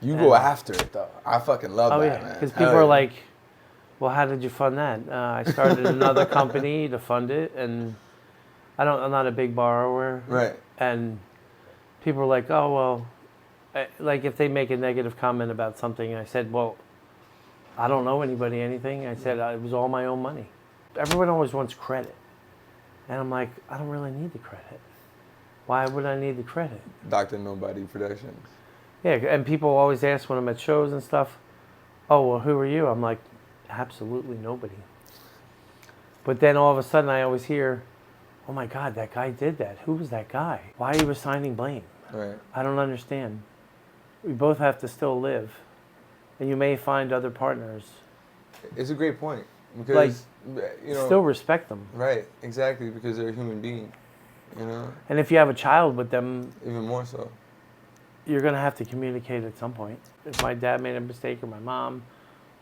You go after it, though. I fucking love that, man. Because people are like, well, how did you fund that? I started another company to fund it, and I'm not a big borrower. Right. And people are like, oh, well, like if they make a negative comment about something, I said, well, I don't know anybody anything. I said, it was all my own money. Everyone always wants credit. And I'm like, I don't really need the credit. Why would I need the credit? DRNOBODY Productions. Yeah, and people always ask when I'm at shows and stuff, oh, well, who are you? I'm like, absolutely nobody. But then all of a sudden I always hear, oh my God, that guy did that. Who was that guy? Why are you assigning blame? Right. I don't understand. We both have to still live. And you may find other partners. It's a great point. Because, you know. Still respect them. Right, exactly, because they're a human being, you know? And if you have a child with them. Even more so. You're going to have to communicate at some point. If my dad made a mistake or my mom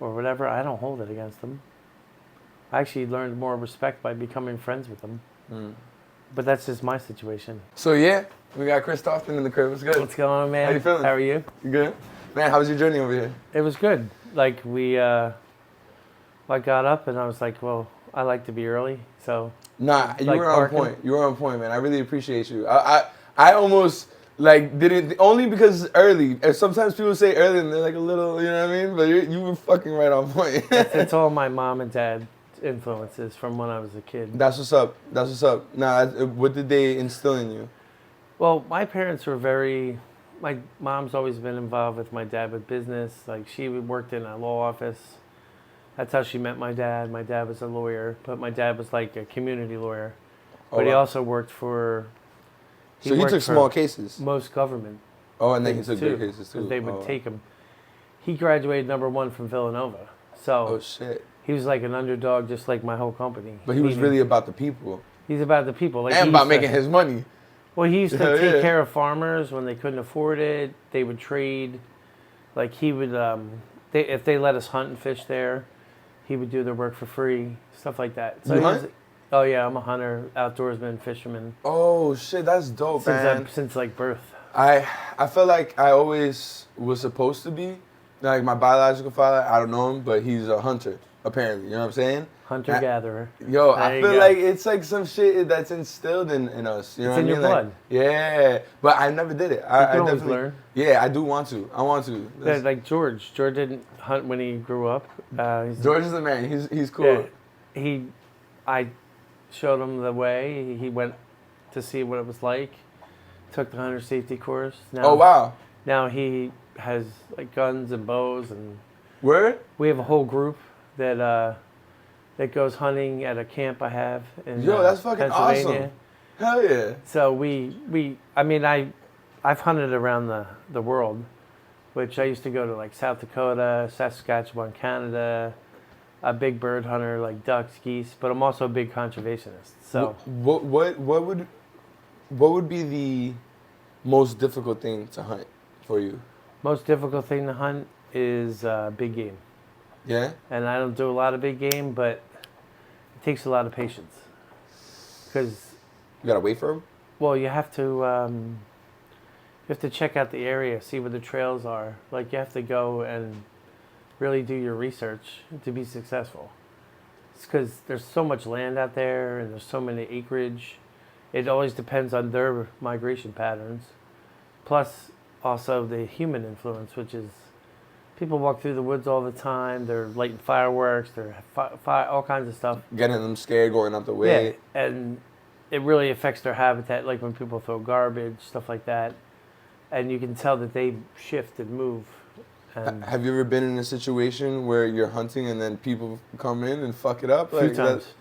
or whatever, I don't hold it against them. I actually learned more respect by becoming friends with them. Mm. But that's just my situation. So yeah, we got Chris Tofton in the crib. What's good? What's going on, man? How you feeling? How are you? You good? Man, how was your journey over here? It was good. Like I got up and I was like, well, I like to be early, so. Nah, you were on point. You were on point, man. I really appreciate you. I almost like didn't, only because it's early. And sometimes people say early and they're like a little, you know what I mean? But you were fucking right on point. it's all my mom and dad influences from when I was a kid. That's what's up. That's what's up. Nah, what did they instill in you? Well, my parents were very. My mom's always been involved with my dad with business. Like she worked in a law office. That's how she met my dad. My dad was a lawyer, but my dad was like a community lawyer. But he also worked for. So he took small cases. Most government. Oh, and then he took big cases too. They would take him. He graduated #1 from Villanova, so. Oh shit. He was like an underdog, just like my whole company. But he was really about the people. He's about the people. Like and about making his money. Well, he used to take care of farmers when they couldn't afford it. They would trade. Like he would, if they let us hunt and fish there, he would do their work for free, stuff like that. So you hunt? Oh yeah, I'm a hunter, outdoorsman, fisherman. Oh shit, that's dope, man. Since like birth. I feel like I always was supposed to be. Like my biological father, I don't know him, but he's a hunter, apparently. You know what I'm saying? Hunter-gatherer. Yo, I feel like it's like some shit that's instilled in us. You know what I mean? It's in your blood. Like, yeah, but I never did it. I always definitely learn. Yeah, I do want to. I want to. Yeah, like George. George didn't hunt when he grew up. George is the man. He's cool. Yeah, I showed him the way. He went to see what it was like. Took the hunter safety course. Now, oh wow! Now he has like guns and bows and. Where? We have a whole group that goes hunting at a camp I have in that's fucking Pennsylvania. Awesome. Hell yeah! So I've hunted around the world, which I used to go to like South Dakota, Saskatchewan, Canada. A big bird hunter like ducks, geese, but I'm also a big conservationist. So what would be the most difficult thing to hunt for you? Most difficult thing to hunt is big game. Yeah? And I don't do a lot of big game, but it takes a lot of patience. Because you gotta wait for them? Well, you have to check out the area, see where the trails are. Like you have to go and really do your research to be successful. It's because there's so much land out there and there's so many acreage. It always depends on their migration patterns. Plus, also the human influence, which is people walk through the woods all the time. They're lighting fireworks. They're all kinds of stuff. Getting them scared, going out the way. Yeah, and it really affects their habitat, like when people throw garbage, stuff like that. And you can tell that they shift and move. Have you ever been in a situation where you're hunting and then people come in and fuck it up? A few times.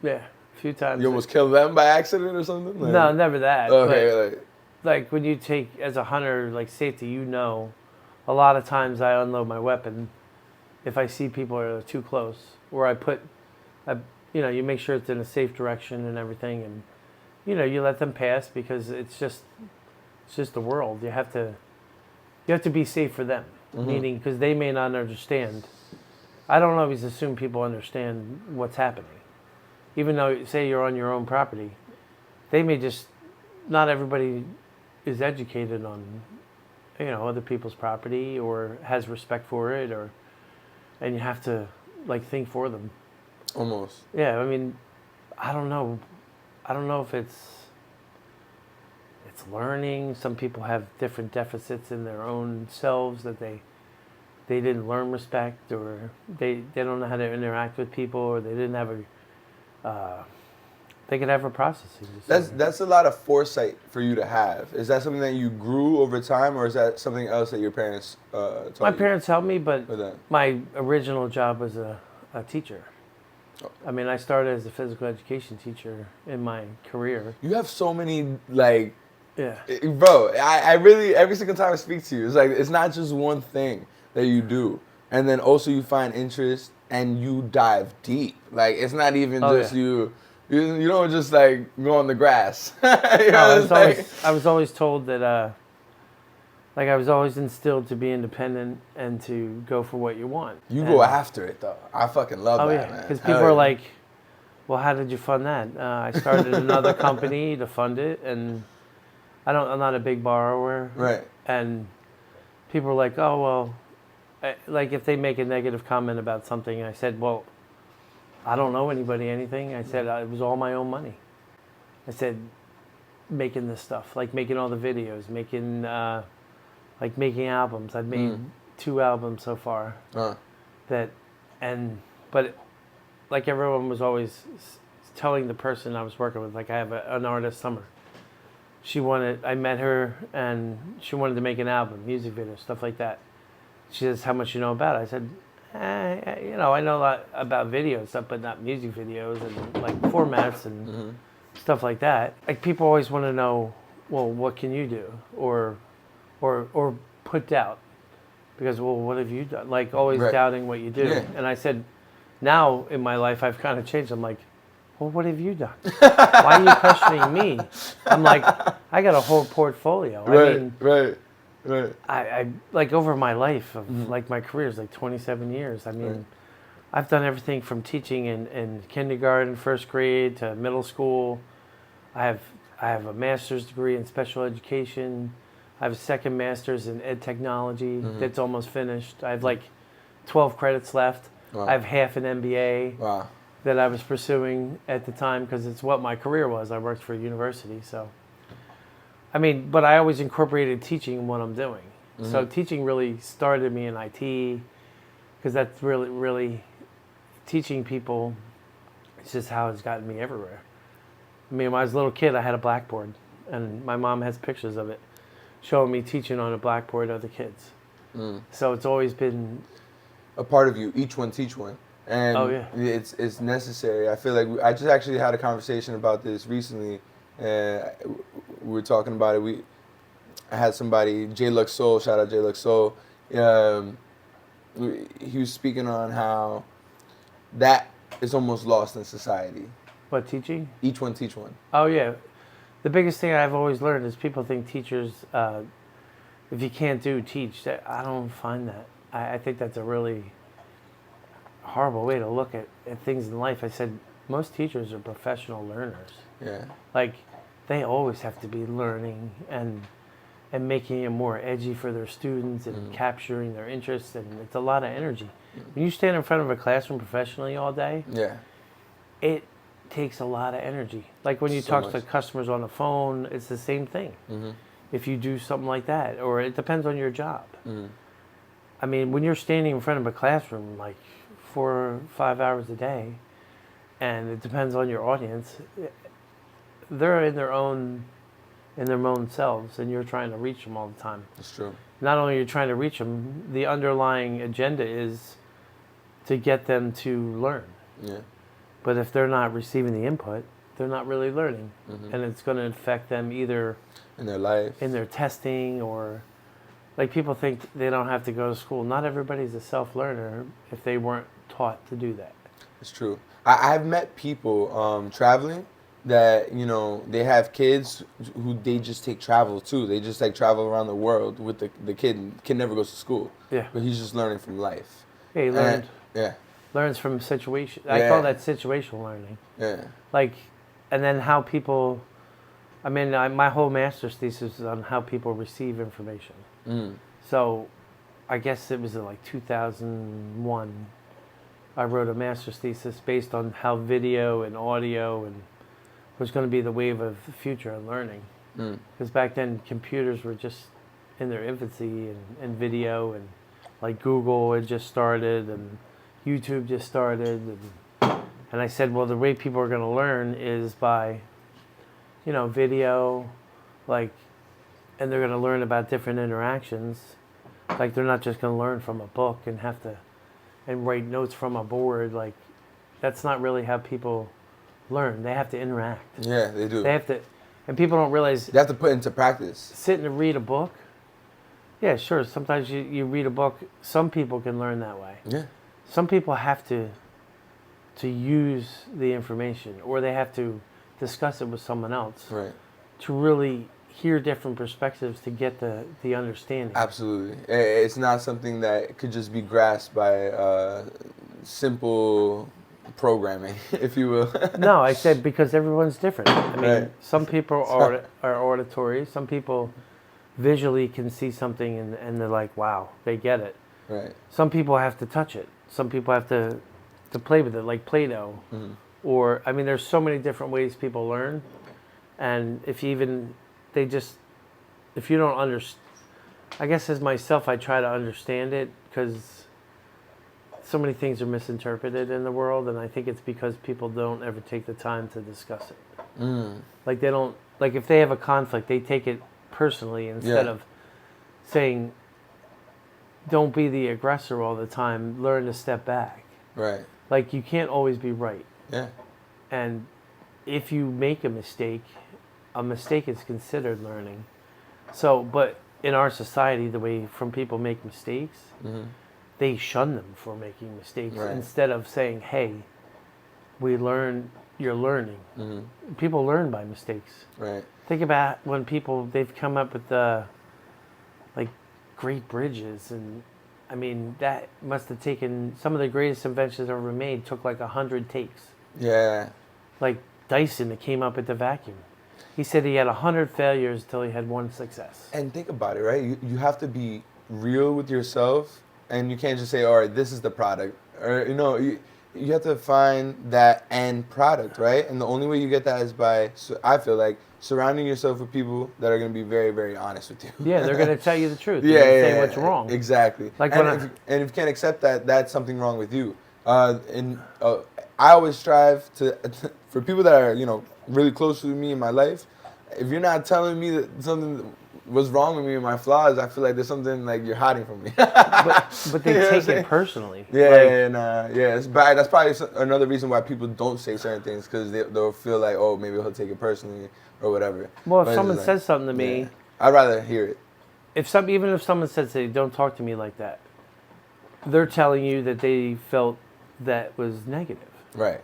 Yeah, a few times. You almost killed them by accident or something? Like, no, never that. Okay. Like when you take, as a hunter, like safety, a lot of times I unload my weapon if I see people are too close. Or you make sure it's in a safe direction and everything. And, you let them pass because it's just the world. You have to be safe for them. Mm-hmm. Meaning, because they may not understand. I don't always assume people understand what's happening. Even though, say you're on your own property, they may just, not everybody is educated on, other people's property or has respect for it, and you have to like think for them. Almost. Yeah, I mean, I don't know. I don't know if it's learning. Some people have different deficits in their own selves that they didn't learn respect, or they don't know how to interact with people, or they didn't have they could have a processing disorder. That's a lot of foresight for you to have. Is that something that you grew over time, or is that something else that your parents taught My you? parents helped me, but my original job was a teacher. Oh. I mean, I started as a physical education teacher in my career. You have so many, like, Yeah. bro, I really, every single time I speak to you, it's like, it's not just one thing that you do. And then also you find interest and you dive deep. Like, it's not even just you don't just, like, go on the grass. I was always told that, like, I was always instilled to be independent and to go for what you want. You go after it, though. I fucking love that, man. Because people are like, well, how did you fund that? I started another company to fund it, and I'm not a big borrower. Right. And people are like, oh, well, like if they make a negative comment about something, I said, well, I don't know anybody anything. I said, it was all my own money. I said, making this stuff, like making all the videos, making albums. I've made 2 albums so far. But like everyone was always telling the person I was working with, like I have an artist, Summer. I met her and she wanted to make an album, music video, stuff like that. She says, how much you know about it? I said, I know a lot about video stuff, but not music videos and like formats and stuff like that. Like people always want to know, well, what can you do? Or put doubt. Because, well, what have you done? Like always doubting what you do. Yeah. And I said, now in my life, I've kind of changed. I'm like, well, what have you done? Why are you questioning me? I'm like, I got a whole portfolio. Right. I like over my life of like my career is like 27 years. I mean, I've done everything from teaching in kindergarten, first grade to middle school. I have a master's degree in special education. I have a second master's in ed technology that's almost finished. I have like 12 credits left. Wow. I have half an MBA that I was pursuing at the time because it's what my career was. I worked for a university, so. I mean, but I always incorporated teaching in what I'm doing. So teaching really started me in IT because that's really teaching people. It's just how it's gotten me everywhere. I mean, when I was a little kid, I had a blackboard, and my mom has pictures of it showing me teaching on a blackboard to other kids. So it's always been a part of you. Each one teach one. And it's necessary. I feel like I just actually had a conversation about this recently. We were talking about it. I had somebody, J Lux Soul, shout out J Lux Soul. He was speaking on how that is almost lost in society. What, teaching? Each one teach one. Oh yeah, the biggest thing I've always learned is people think teachers, if you can't teach. I don't find that. I think that's a really horrible way to look at things in life. I said most teachers are professional learners. Yeah. Like they always have to be learning and making it more edgy for their students and capturing their interests, and it's a lot of energy. When you stand in front of a classroom professionally all day, it takes a lot of energy. Like when you talk to customers on the phone, it's the same thing. If you do something like that, or it depends on your job. I mean, when you're standing in front of a classroom like 4 or 5 hours a day, and it depends on your audience, they're in their own selves, and you're trying to reach them all the time. That's true. Not only are you trying to reach them, the underlying agenda is to get them to learn. Yeah. But if they're not receiving the input, they're not really learning, and it's going to affect them either in their life, in their testing, or like people think they don't have to go to school. Not everybody's a self-learner if they weren't taught to do that. It's true. I've met people traveling that, they have kids who they just take travel too. They just like travel around the world with the kid. The kid never goes to school. Yeah. But he's just learning from life. Yeah, he learned. Learns from situation. I call that situational learning. Yeah. Like, and then how people, my whole master's thesis is on how people receive information. So I guess it was in like 2001. I wrote a master's thesis based on how video and audio and was going to be the wave of the future in learning. Because back then computers were just in their infancy, and video, and like Google had just started and YouTube just started, and I said, well, the way people are going to learn is by, video, like, and they're going to learn about different interactions. Like, they're not just going to learn from a book and have to and write notes from a board. Like, that's not really how people learn. They have to interact. Yeah, they do. They have to, and people don't realize. You have to put into practice. Sitting and read a book. Yeah, sure. Sometimes you read a book. Some people can learn that way. Yeah. Some people have to use the information, or they have to discuss it with someone else. Right. To really hear different perspectives to get the understanding. Absolutely. It's not something that could just be grasped by simple programming, if you will. No, I said because everyone's different. I mean, some people are auditory. Some people visually can see something and they're like, wow, they get it. Right. Some people have to touch it. Some people have to play with it, like Play-Doh. Or, I mean, there's so many different ways people learn. And if you don't understand, I guess as myself, I try to understand it because so many things are misinterpreted in the world, and I think it's because people don't ever take the time to discuss it. Like they don't, like if they have a conflict, they take it personally instead of saying, don't be the aggressor all the time, learn to step back. Right. Like you can't always be right. Yeah. And if you make a mistake is considered learning. So, but in our society, the way from people make mistakes, they shun them for making mistakes instead of saying, hey, you're learning. People learn by mistakes. Right. Think about when they've come up with like great bridges, and I mean, that must have taken, some of the greatest inventions ever made took like 100 takes. Yeah. Like Dyson that came up with the vacuum. He said he had 100 failures until he had one success. And think about it, right? You have to be real with yourself, and you can't just say, all right, this is the product. Or, you have to find that end product, right? And the only way you get that is by, I feel like, surrounding yourself with people that are going to be very, very honest with you. Yeah, they're going to tell you the truth. Say what's wrong. Exactly. Like and if you can't accept that, that's something wrong with you. I always strive for people that are, really close to me in my life. If you're not telling me that something was wrong with me and my flaws, I feel like there's something like you're hiding from me. but they take it personally. It's bad. That's probably another reason why people don't say certain things, because they'll feel like, oh, maybe he'll take it personally or whatever. Well, if someone says something to me, I'd rather hear it. Even if someone says, "Hey, don't talk to me like that," they're telling you that they felt that was negative. Right.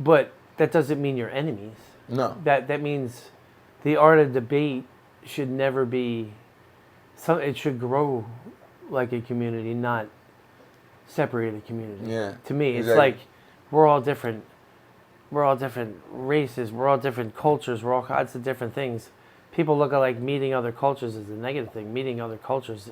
But that doesn't mean you're enemies. No. That means the art of debate should never be. It should grow like a community, not separate a community. Yeah. To me, it's like we're all different. We're all different races. We're all different cultures. We're all kinds of different things. People look at like meeting other cultures as a negative thing. Meeting other cultures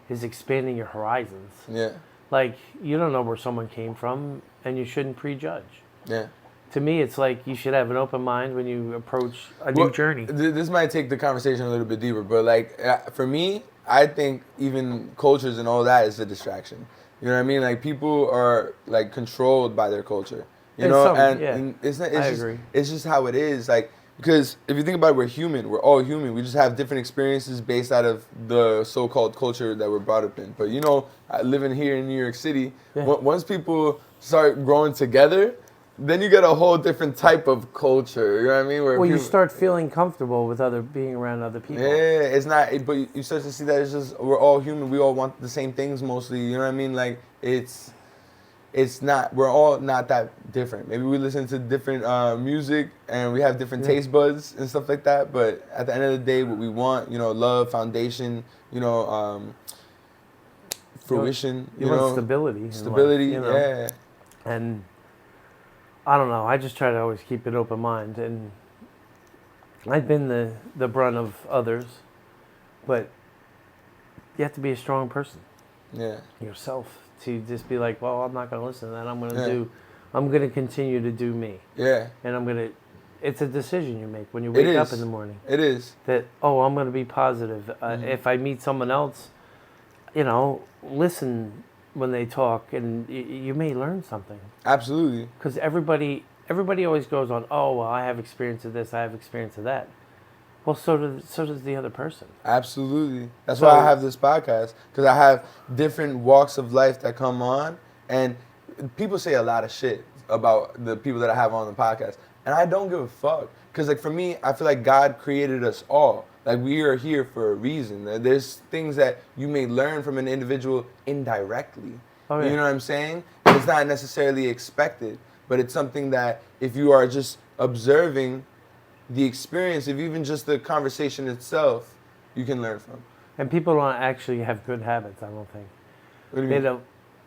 is expanding your horizons. Yeah. Like, you don't know where someone came from, and you shouldn't prejudge. Yeah. To me, it's like you should have an open mind when you approach a new journey. This might take the conversation a little bit deeper, but like for me, I think even cultures and all that is a distraction. You know what I mean? Like people are like controlled by their culture. And I agree. It's just how it is. Like, because if you think about it, we're human. We're all human. We just have different experiences based out of the so-called culture that we're brought up in. But living here in New York City, once people start growing together, then you get a whole different type of culture. You know what I mean? Where you start feeling comfortable with being around other people. Yeah, it's not. But you start to see that it's just we're all human. We all want the same things mostly. You know what I mean? Like it's not. We're all not that different. Maybe we listen to different music and we have different taste buds and stuff like that. But at the end of the day, what we want, love, foundation, fruition. You want stability. Stability. Yeah. And I don't know. I just try to always keep an open mind, and I've been the brunt of others, but you have to be a strong person. Yeah. Yourself to just be like, well, I'm not going to listen to that. I'm going to continue to do me. Yeah. And it's a decision you make when you wake up in the morning. It is. That, I'm going to be positive. If I meet someone else, listen when they talk, and you may learn something. Absolutely. Because everybody always goes on, oh, well, I have experience of this, I have experience of that. Well, so does the other person. Absolutely. That's why I have this podcast, because I have different walks of life that come on, and people say a lot of shit about the people that I have on the podcast, and I don't give a fuck. Because, like, for me, I feel like God created us all. Like, we are here for a reason. There's things that you may learn from an individual indirectly. Oh, yeah. You know what I'm saying? It's not necessarily expected, but it's something that if you are just observing the experience of even just the conversation itself, you can learn from. And people don't actually have good habits, I don't think. What do you mean?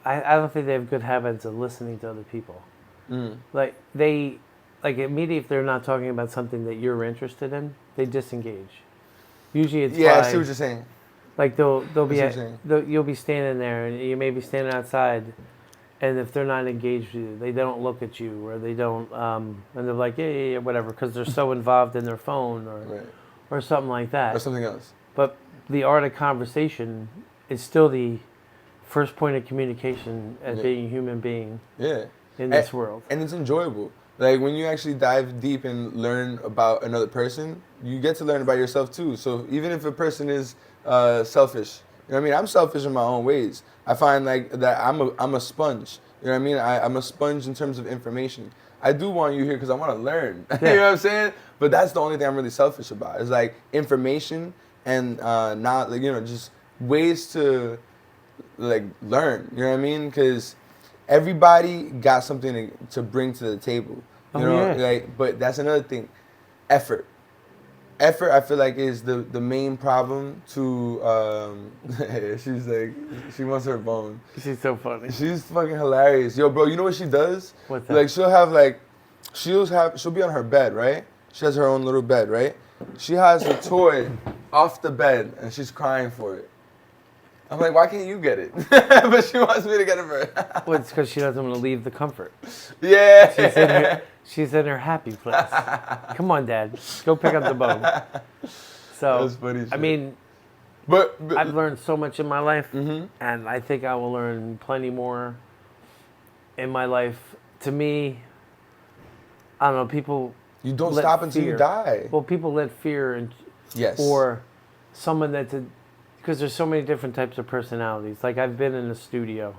I don't think they have good habits of listening to other people. Like, immediately if they're not talking about something that you're interested in, they disengage. Usually it's I see what you're saying. Like, you'll be standing there, and you may be standing outside, and if they're not engaged with you, they don't look at you, or they don't, and they're like, yeah, whatever, because they're so involved in their phone, or something like that. Or something else. But the art of conversation is still the first point of communication as being a human being in this world. And it's enjoyable. Like, when you actually dive deep and learn about another person, you get to learn about yourself too. So even if a person is selfish, you know what I mean? I'm selfish in my own ways. I find like that I'm a sponge. You know what I mean? I'm a sponge in terms of information. I do want you here because I want to learn. Yeah. You know what I'm saying? But that's the only thing I'm really selfish about. It's like information and not like, just ways to like learn. You know what I mean? Because everybody got something to bring to the table. You know, like, but that's another thing. Effort, I feel like, is the main problem to, she's like, she wants her bone. She's so funny. She's fucking hilarious. Yo, bro, you know what she does? What's that? Like, she'll be on her bed, right? She has her own little bed, right? She has a toy off the bed, and she's crying for it. I'm like, why can't you get it? But she wants me to get it for her. Well, it's because she doesn't want to leave the comfort. Yeah. She's in her happy place. Come on, Dad. Go pick up the bone. So, that's funny shit. I mean, but I've learned so much in my life, and I think I will learn plenty more in my life. To me, I don't know, people... You don't stop until you die. Well, people let fear and... Yes. Or someone that's... Because there's so many different types of personalities. Like, I've been in a studio.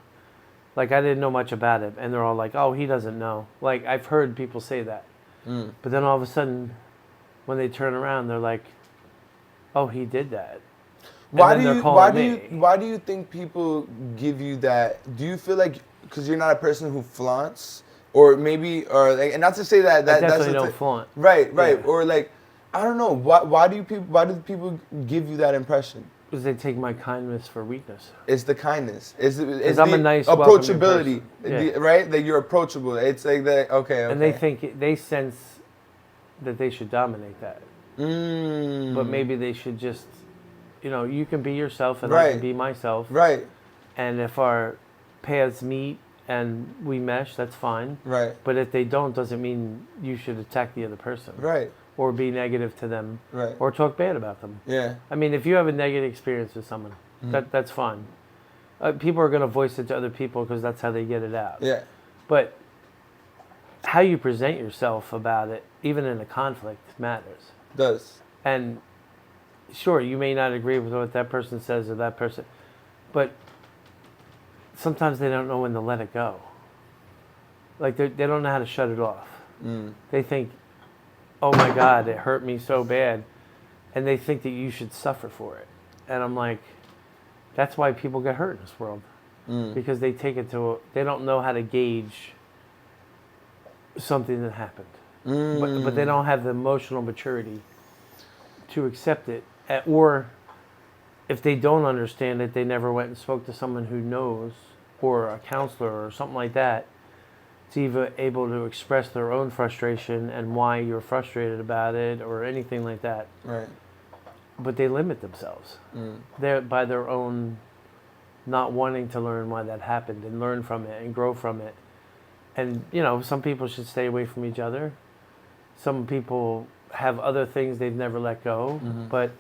Like, I didn't know much about it. And they're all like, oh, he doesn't know. Like, I've heard people say that. But then all of a sudden, when they turn around, they're like, oh, he did that. Why do you think people give you that? Do you feel like, because you're not a person who flaunts? Or maybe, and not to say that I definitely don't flaunt. Right. Yeah. Or like, I don't know. Why do people give you that impression? Because they take my kindness for weakness. It's the kindness. It's I'm a nice, approachability, right? That you're approachable. It's like that. Okay. And they sense that they should dominate that. But maybe they should just, you can be yourself and I can be myself. Right. And if our paths meet and we mesh, that's fine. Right. But if they don't, doesn't mean you should attack the other person. Right. Or be negative to them, right? Or talk bad about them. Yeah. I mean, if you have a negative experience with someone, that's fine. People are going to voice it to other people because that's how they get it out. Yeah. But how you present yourself about it, even in a conflict, matters. Does. And sure, you may not agree with what that person says or that person, but sometimes they don't know when to let it go. Like, they don't know how to shut it off. They think, oh my God, it hurt me so bad. And they think that you should suffer for it. And I'm like, that's why people get hurt in this world. Because they take it they don't know how to gauge something that happened. But they don't have the emotional maturity to accept it. Or if they don't understand it, they never went and spoke to someone who knows, or a counselor or something like that, to even able to express their own frustration and why you're frustrated about it or anything like that. Right. but they limit themselves. They're by their own not wanting to learn why that happened and learn from it and grow from it. And, you know, some people should stay away from each other. Some people have other things they've never let go. But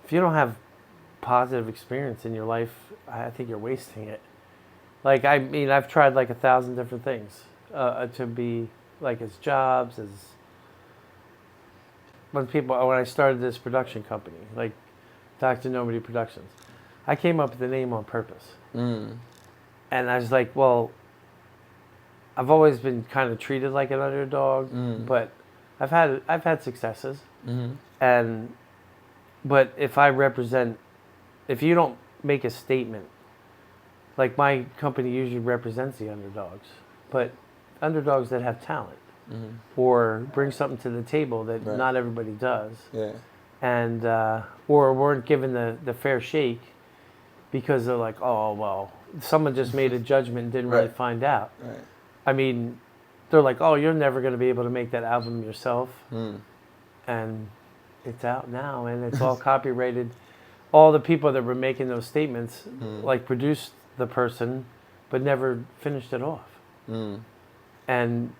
if you don't have positive experience in your life, I think you're wasting it. Like, I mean, I've tried like 1,000 different things to be like as jobs, as when I started this production company, like DRNOBODY Productions, I came up with the name on purpose. And I was like, well, I've always been kind of treated like an underdog, but I've had successes. But if you don't make a statement, like my company usually represents the underdogs, but underdogs that have talent or bring something to the table that not everybody does, and or weren't given the fair shake because they're like, oh well, someone just made a judgment and didn't really find out. I mean, they're like, oh, you're never going to be able to make that album yourself, and it's out now and it's all copyrighted. All the people that were making those statements like produced the person but never finished it off. And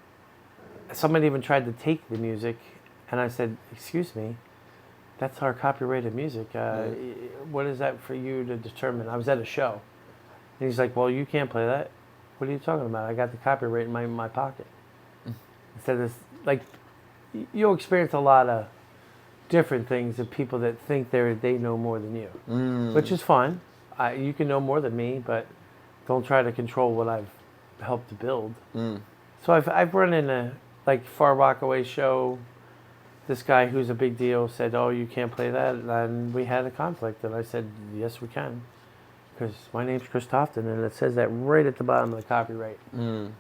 someone even tried to take the music and I said, excuse me, that's our copyrighted music. What is that for you to determine? I was at a show and he's like, well, you can't play that. What are you talking about? I got the copyright in my pocket. Instead of like, you'll experience a lot of different things of people that think they know more than you, which is fine. You can know more than me, but don't try to control what I've helped to build. So I've run in a like Far Rockaway show. This guy who's a big deal said, "Oh, you can't play that," and we had a conflict. And I said, "Yes, we can, because my name's Chris Tofton, and it says that right at the bottom of the copyright." And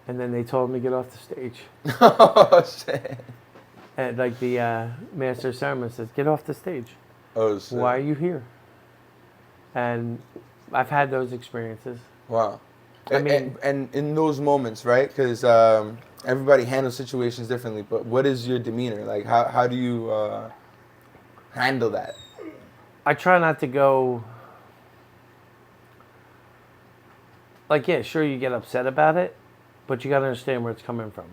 then they told me to get off the stage. Oh shit! And like the master of ceremony says, "Get off the stage." Oh shit! Why are you here? And I've had those experiences. Wow. I mean, and in those moments, right? Because everybody handles situations differently. But what is your demeanor? Like, how do you handle that? I try not to go. Like, yeah, sure, you get upset about it, but you got to understand where it's coming from.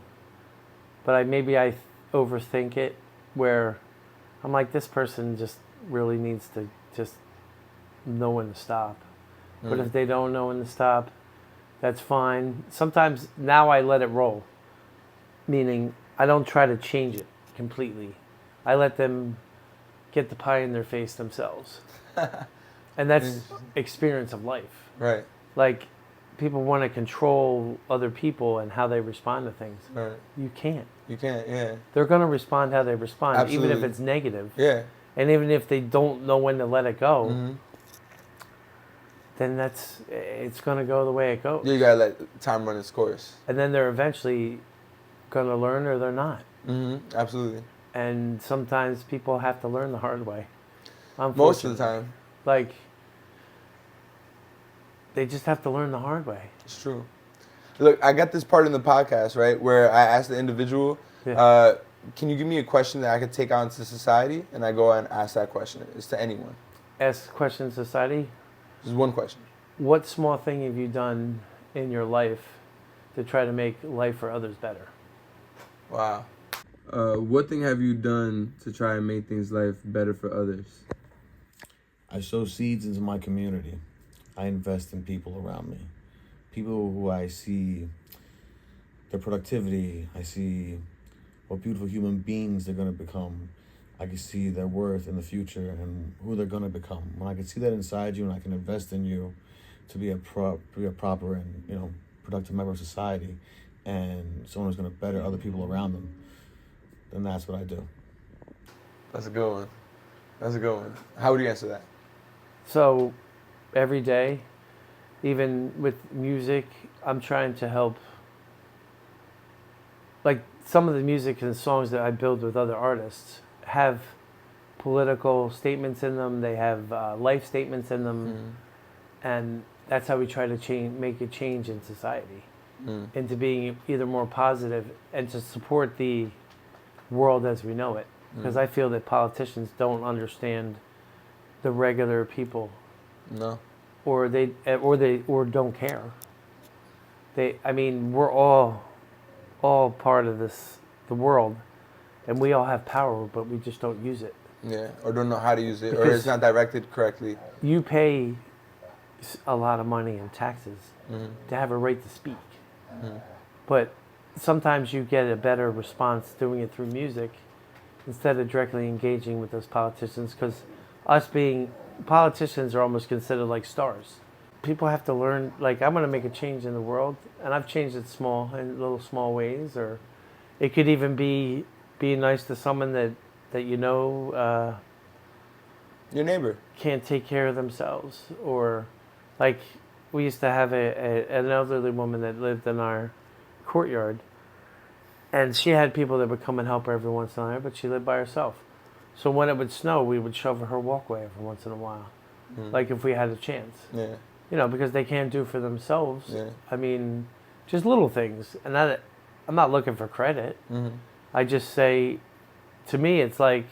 But I overthink it, where I'm like, this person just really needs to just know when to stop. But if they don't know when to stop, that's fine. Sometimes now I let it roll, meaning I don't try to change it completely. I let them get the pie in their face themselves. And that's experience of life. Right. Like, people want to control other people and how they respond to things. Right. You can't. You can't, yeah. They're going to respond how they respond, Absolutely. even if it's negative. Yeah. And even if they don't know when to let it go, then it's going to go the way it goes. You got to let time run its course. And then they're eventually going to learn or they're not. Absolutely. And sometimes people have to learn the hard way. Most of the time. Like, they just have to learn the hard way. It's true. Look, I got this part in the podcast, right, where I ask the individual, can you give me a question that I could take out into society? And I go and ask that question. It's to anyone. Ask questions to society? Just one question. What small thing have you done in your life to try to make life for others better? Wow. What thing have you done to try and make things life better for others? I sow seeds into my community. I invest in people around me. People who I see their productivity. I see what beautiful human beings they're going to become. I can see their worth in the future and who they're going to become. When I can see that inside you and I can invest in you to be a proper and productive member of society, and someone who's going to better other people around them, then that's what I do. That's a good one. That's a good one. How would you answer that? So, every day, even with music, I'm trying to help. Like, some of the music and songs that I build with other artists have political statements in them. They have life statements in them. And that's how we try to make a change in society into being either more positive and to support the world as we know it. because I feel that politicians don't understand the regular people. No. Or don't care. I mean, we're all part of the world, and we all have power, but we just don't use it. Yeah, or don't know how to use it, Because or it's not directed correctly. You pay a lot of money in taxes to have a right to speak, but sometimes you get a better response doing it through music instead of directly engaging with those politicians, because politicians are almost considered like stars. People have to learn, like, I'm going to make a change in the world, and I've changed it in little small ways, or it could even be being nice to someone that you know Your neighbor can't take care of themselves, or like we used to have an elderly woman that lived in our courtyard, and she had people that would come and help her every once in a while, but she lived by herself. So when it would snow, we would shovel her walkway every once in a while, like if we had a chance. Yeah. You know, because they can't do for themselves. Yeah. I mean, just little things. And I'm not looking for credit. I just say, to me, it's like,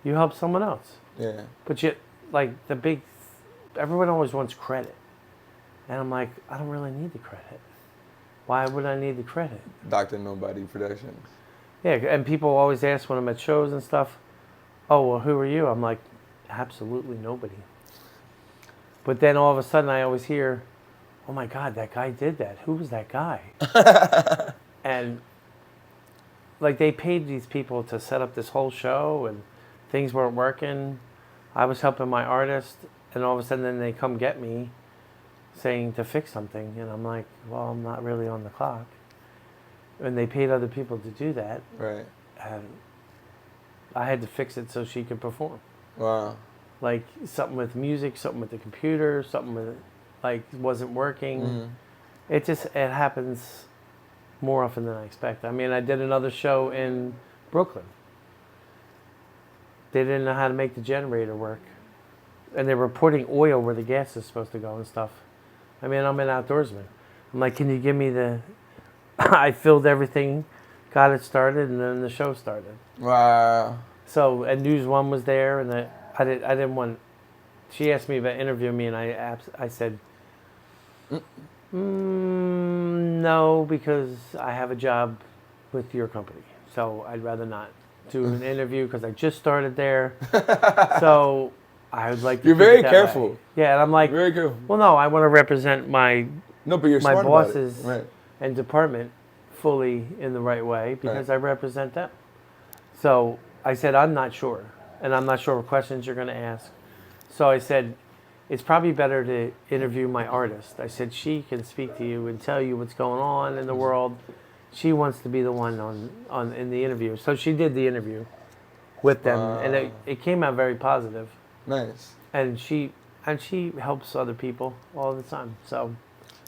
you help someone else. Yeah. But everyone always wants credit. And I'm like, I don't really need the credit. Why would I need the credit? DRNOBODY Productions. Yeah, and people always ask when I'm at shows and stuff, oh, well, who are you? I'm like, absolutely nobody. But then all of a sudden I always hear, oh my God, that guy did that. Who was that guy? And like they paid these people to set up this whole show and things weren't working. I was helping my artist, and all of a sudden then they come get me saying to fix something. And I'm like, well, I'm not really on the clock. And they paid other people to do that. Right. And I had to fix it so she could perform. Wow. Like something with music, something with the computer, something with like wasn't working. It happens more often than I expect. I mean, I did another show in Brooklyn. They didn't know how to make the generator work, and they were putting oil where the gas is supposed to go and stuff. I mean, I'm an outdoorsman. I'm like, can you give me the? I filled everything, got it started, and then the show started. Wow. So, and News One was there, and I didn't want. She asked me about interviewing me, and I said, no, because I have a job with your company, so I'd rather not do an interview because I just started there. So I would like to. You're keep very it that careful. way. Yeah, and I'm like, Very careful. well, no, I want to represent my No, but you're my smart about it. bosses Right. and department fully in the right way because I represent them. So I said, I'm not sure. And I'm not sure what questions you're going to ask. So I said, it's probably better to interview my artist. I said, she can speak to you and tell you what's going on in the world. She wants to be the one in the interview. So she did the interview with them. And it came out very positive. Nice. And she helps other people all the time. So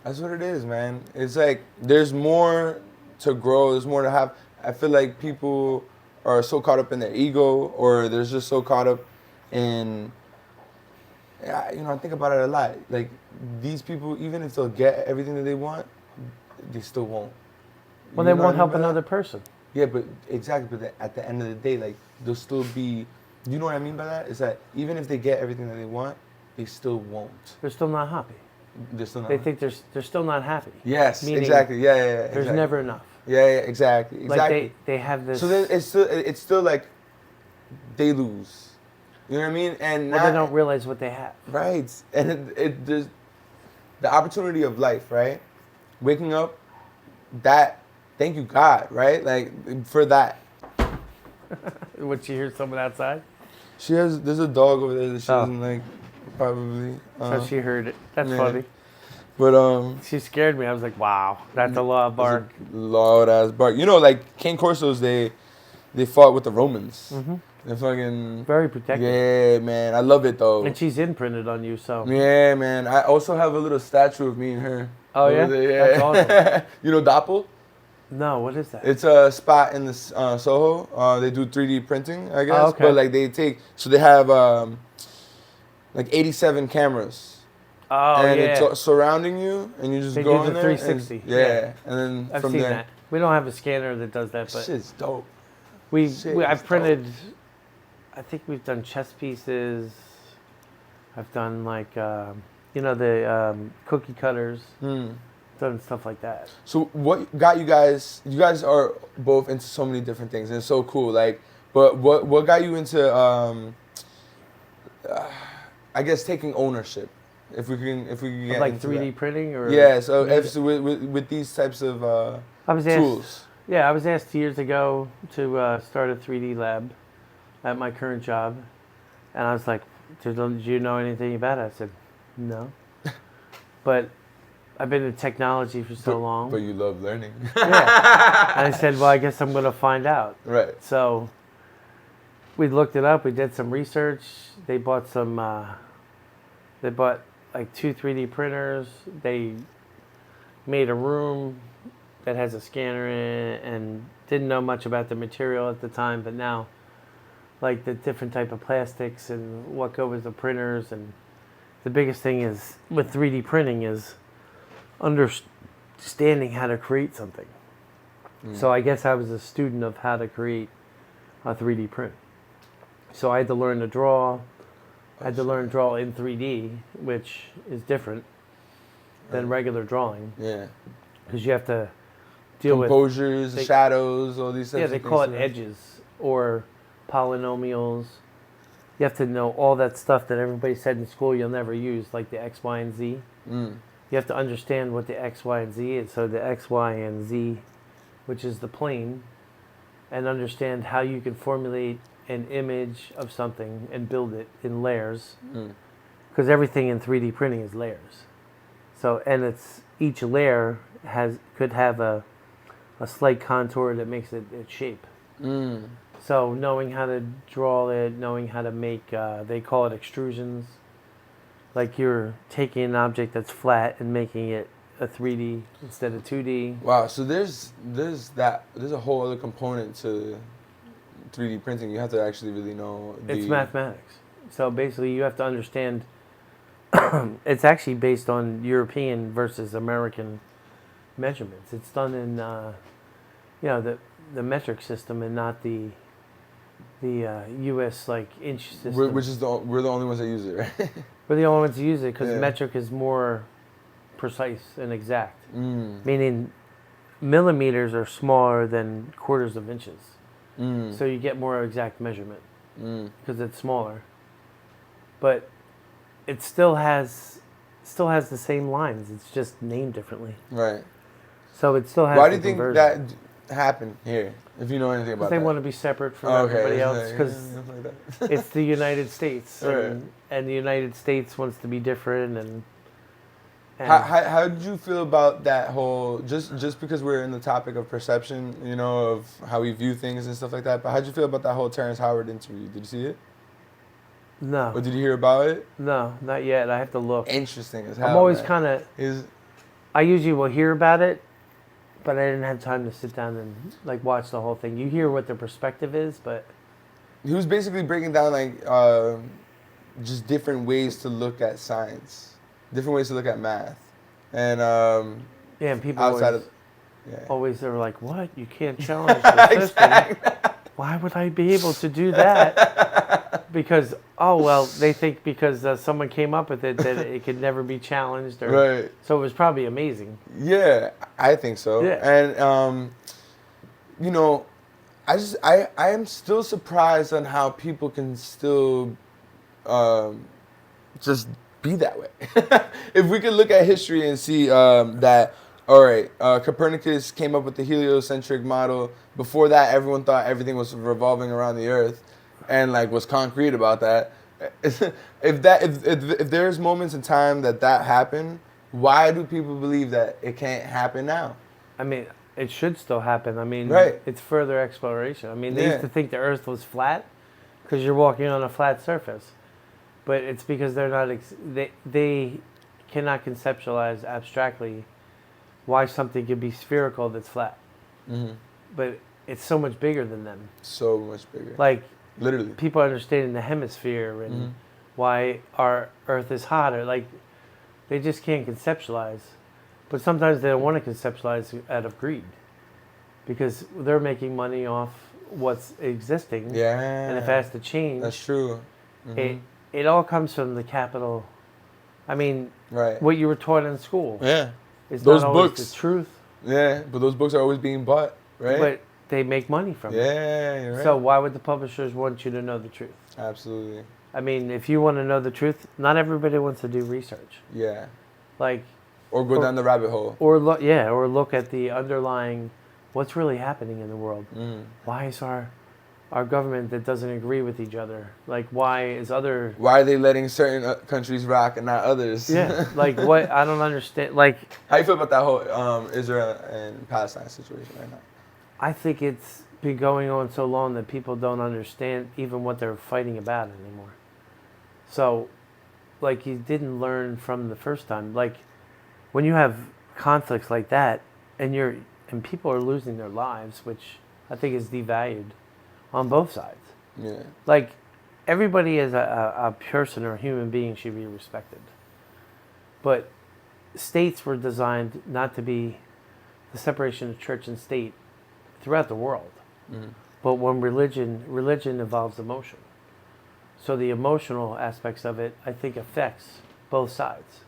that's what it is, man. It's like there's more to grow. There's more to have. I feel like people are so caught up in their ego, or they're just so caught up in. I think about it a lot. Like these people, even if they'll get everything that they want, they still won't. Well, they won't help another person. Yeah, but exactly. But at the end of the day, like they'll still be. You know what I mean by that? Is that even if they get everything that they want, they still won't. They're still not happy. They're still not. They think they're still not happy. Yes, Meaning exactly. Yeah. There's exactly. never enough. Yeah, exactly. Like they have this. So then it's still like they lose. You know what I mean? And they don't realize what they have. Right. And there's the opportunity of life, right? Waking up, thank you God, right? Like for that. Would you hear someone outside? There's a dog over there that she doesn't like, probably. So she heard it. That's funny. But she scared me. I was like, wow, that's a lot of bark. Loud ass bark. You know, like King Corsos, they fought with the Romans. They're fucking very protective. Yeah, man. I love it though. And she's imprinted on you, so. Yeah, man. I also have a little statue of me and her. Oh yeah? That's awesome. You know Doppel? No, what is that? It's a spot in the Soho. They do 3D printing, I guess. Oh, okay. But like they have like 87 cameras. Oh, and yeah. it's surrounding you, and you just they go do in the there. 360. And then I've from seen there. that. We don't have a scanner that does that, but shit's dope. I've printed. I think we've done chess pieces. I've done like the cookie cutters. Done stuff like that. So what got you guys? You guys are both into so many different things, and it's so cool. Like, but what got you into? I guess taking ownership. If we can get like into 3D that. printing or Yeah. So with these types of tools. Yeah, I was asked years ago to start a 3D lab at my current job, and I was like, "Did you know anything about it?" I said, "No," but I've been in technology for so long. But you love learning. Yeah. And I said, well, I guess I'm going to find out. Right. So we looked it up. We did some research. They bought like 2 3D printers. They made a room that has a scanner in it and didn't know much about the material at the time. But now, like the different type of plastics and what go with the printers. And the biggest thing is with 3D printing is understanding how to create something. So I guess I was a student of how to create a 3D print. So I had to learn to draw. I had to learn to draw in 3D, which is different than regular drawing. Yeah. Because you have to deal composures, with shadows, all these things. Yeah, they call it edges or polynomials. You have to know all that stuff that everybody said in school you'll never use, like the X, Y, and Z. You have to understand what the X, Y, and Z is. So the X, Y, and Z, which is the plane, and understand how you can formulate an image of something and build it in layers. Because everything in 3D printing is layers. So, and each layer could have a slight contour that makes it its shape. So knowing how to draw it, knowing how to make, they call it extrusions. Like you're taking an object that's flat and making it a 3D instead of 2D. Wow, so there's a whole other component to 3D printing. You have to actually really know It's mathematics. So basically you have to understand it's actually based on European versus American measurements. It's done in the metric system and not the US like inch system. Which is we're the only ones that use it, right? We're the only ones who use it because metric is more precise and exact. Meaning millimeters are smaller than quarters of inches. So you get more exact measurement because it's smaller. But it still has the same lines. It's just named differently. Right. So it still has Why do you think that happened here? If you know anything about that. They want to be separate from everybody else because it's the United States, and the United States wants to be different. And how did you feel about that whole just because we're in the topic of perception, of how we view things and stuff like that? But how did you feel about that whole Terrence Howard interview? Did you see it? No. Or did you hear about it? No, not yet. I have to look. Interesting as hell. I'm always kind of. I usually will hear about it. But I didn't have time to sit down and watch the whole thing. You hear what the perspective is, but he was basically breaking down just different ways to look at science, different ways to look at math, and and people always they're like, "What? You can't challenge the system? Why would I be able to do that?" Because they think because someone came up with it that it could never be challenged, right? So it was probably amazing. Yeah, I think so. Yeah. And I am still surprised on how people can still just be that way. If we could look at history and see that, all right, Copernicus came up with the heliocentric model. Before that, everyone thought everything was revolving around the Earth, and was concrete about that. If there's moments in time that happened, why do people believe that it can't happen now? I mean, it should still happen. I mean, It's further exploration. I mean, they used to think the Earth was flat because you're walking on a flat surface, but it's because they're not. They cannot conceptualize abstractly why something could be spherical that's flat. But it's so much bigger than them. So much bigger. Literally. People understanding the hemisphere and why our Earth is hotter. They just can't conceptualize. But sometimes they don't want to conceptualize out of greed. Because they're making money off what's existing. Yeah. And if it has to change, That's true. it all comes from the capital. I mean, Right. what you were taught in school. Yeah. Is Those not always books. the truth. Yeah, but those books are always being bought, right? But they make money from it. Yeah, you're right. So why would the publishers want you to know the truth? Absolutely. I mean, if you want to know the truth, not everybody wants to do research. Yeah. Like, Or go down the rabbit hole. or look at the underlying, what's really happening in the world. Why is our government that doesn't agree with each other? Like, why are they letting certain countries rock and not others? Yeah, like what? I don't understand. Like, how you feel about that whole Israel and Palestine situation right now? I think it's been going on so long that people don't understand even what they're fighting about anymore. So, like, you didn't learn from the first time. Like, when you have conflicts like that, and people are losing their lives, which I think is devalued on both sides. Yeah. Like, everybody as a person or a human being should be respected. But states were designed not to be the separation of church and state throughout the world. But when religion involves emotion. So the emotional aspects of it, I think, affects both sides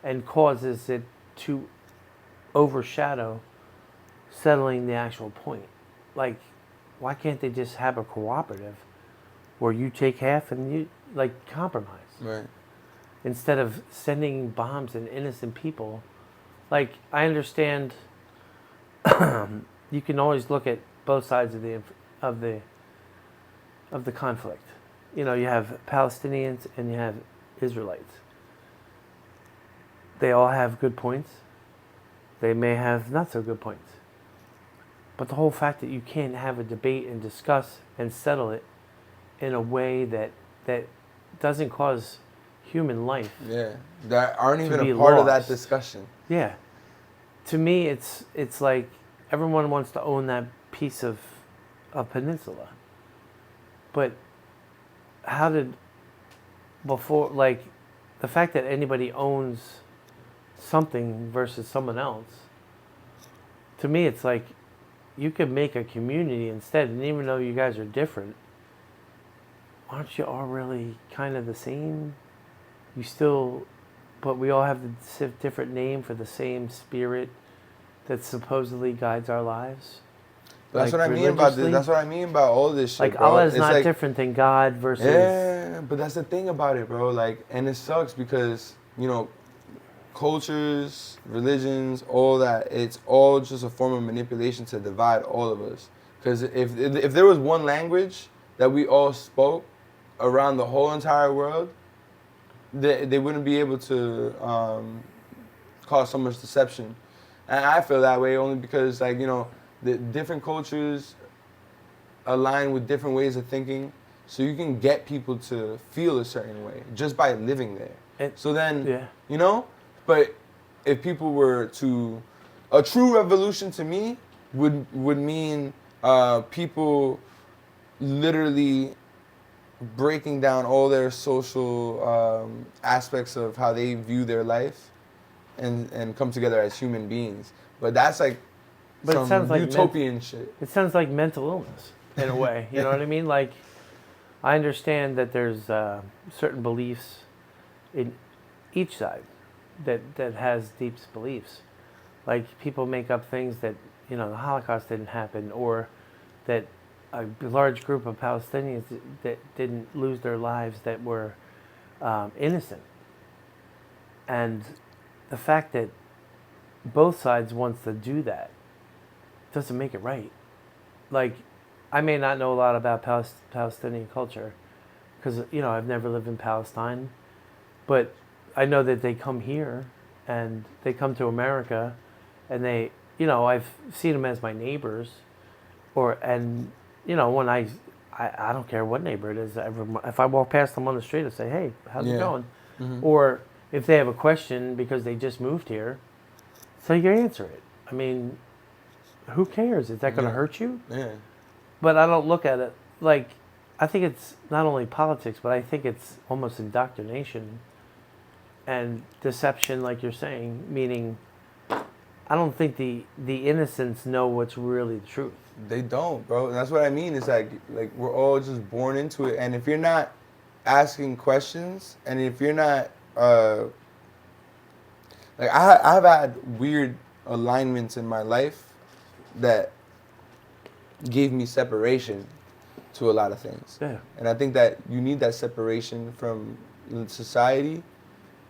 and causes it to overshadow settling the actual point. Like, why can't they just have a cooperative where you take half and you, like, compromise? Right. Instead of sending bombs and innocent people. Like, I understand you can always look at both sides of the conflict. You know, you have Palestinians and you have Israelites. They all have good points. They may have not so good points. But the whole fact that you can't have a debate and discuss and settle it in a way that doesn't cause human life. Yeah, that aren't even be a part of that lost. discussion. Yeah. To me, it's like everyone wants to own that piece of a peninsula. But how did, before, like, the fact that anybody owns something versus someone else, to me, it's like you could make a community instead. And even though you guys are different, aren't you all really kind of the same? You still, but we all have the different name for the same spirit that supposedly guides our lives. But that's Like, what I mean about this. religiously? That's what I mean about all this shit, Like, bro. Allah is It's not like, different than God versus... Yeah, but that's the thing about it, bro. Like, and it sucks because, you know, cultures, religions, all that, it's all just a form of manipulation to divide all of us. Because if there was one language that we all spoke around the whole entire world, they wouldn't be able to cause so much deception. And I feel that way only because, like, you know, the different cultures align with different ways of thinking, so you can get people to feel a certain way just by living there. So then, yeah. you know, but if people were to, a true revolution to me would mean people literally breaking down all their social aspects of how they view their life and come together as human beings. But that's like some utopian shit. It sounds like mental illness in a way. You know what I mean? Like, I understand that there's certain beliefs in each side that has deep beliefs. Like, people make up things that, you know, the Holocaust didn't happen, or that a large group of Palestinians that didn't lose their lives that were innocent. And the fact that both sides wants to do that doesn't make it right. Like, I may not know a lot about Palestinian culture because, you know, I've never lived in Palestine, but I know that they come here and they come to America and they, you know, I've seen them as my neighbors, and, you know, when I don't care what neighbor it is, if I walk past them on the street, I say, hey, how's it going? Mm-hmm. Or if they have a question because they just moved here, so you answer it. I mean, who cares? Is that going to hurt you? Yeah. But I don't look at it like, I think it's not only politics, but I think it's almost indoctrination and deception, like you're saying, meaning I don't think the innocents know what's really the truth. They don't, bro. And that's what I mean. It's like we're all just born into it. And if you're not asking questions, and if you're not like I've had weird alignments in my life that gave me separation to a lot of things. Yeah. And I think that you need that separation from society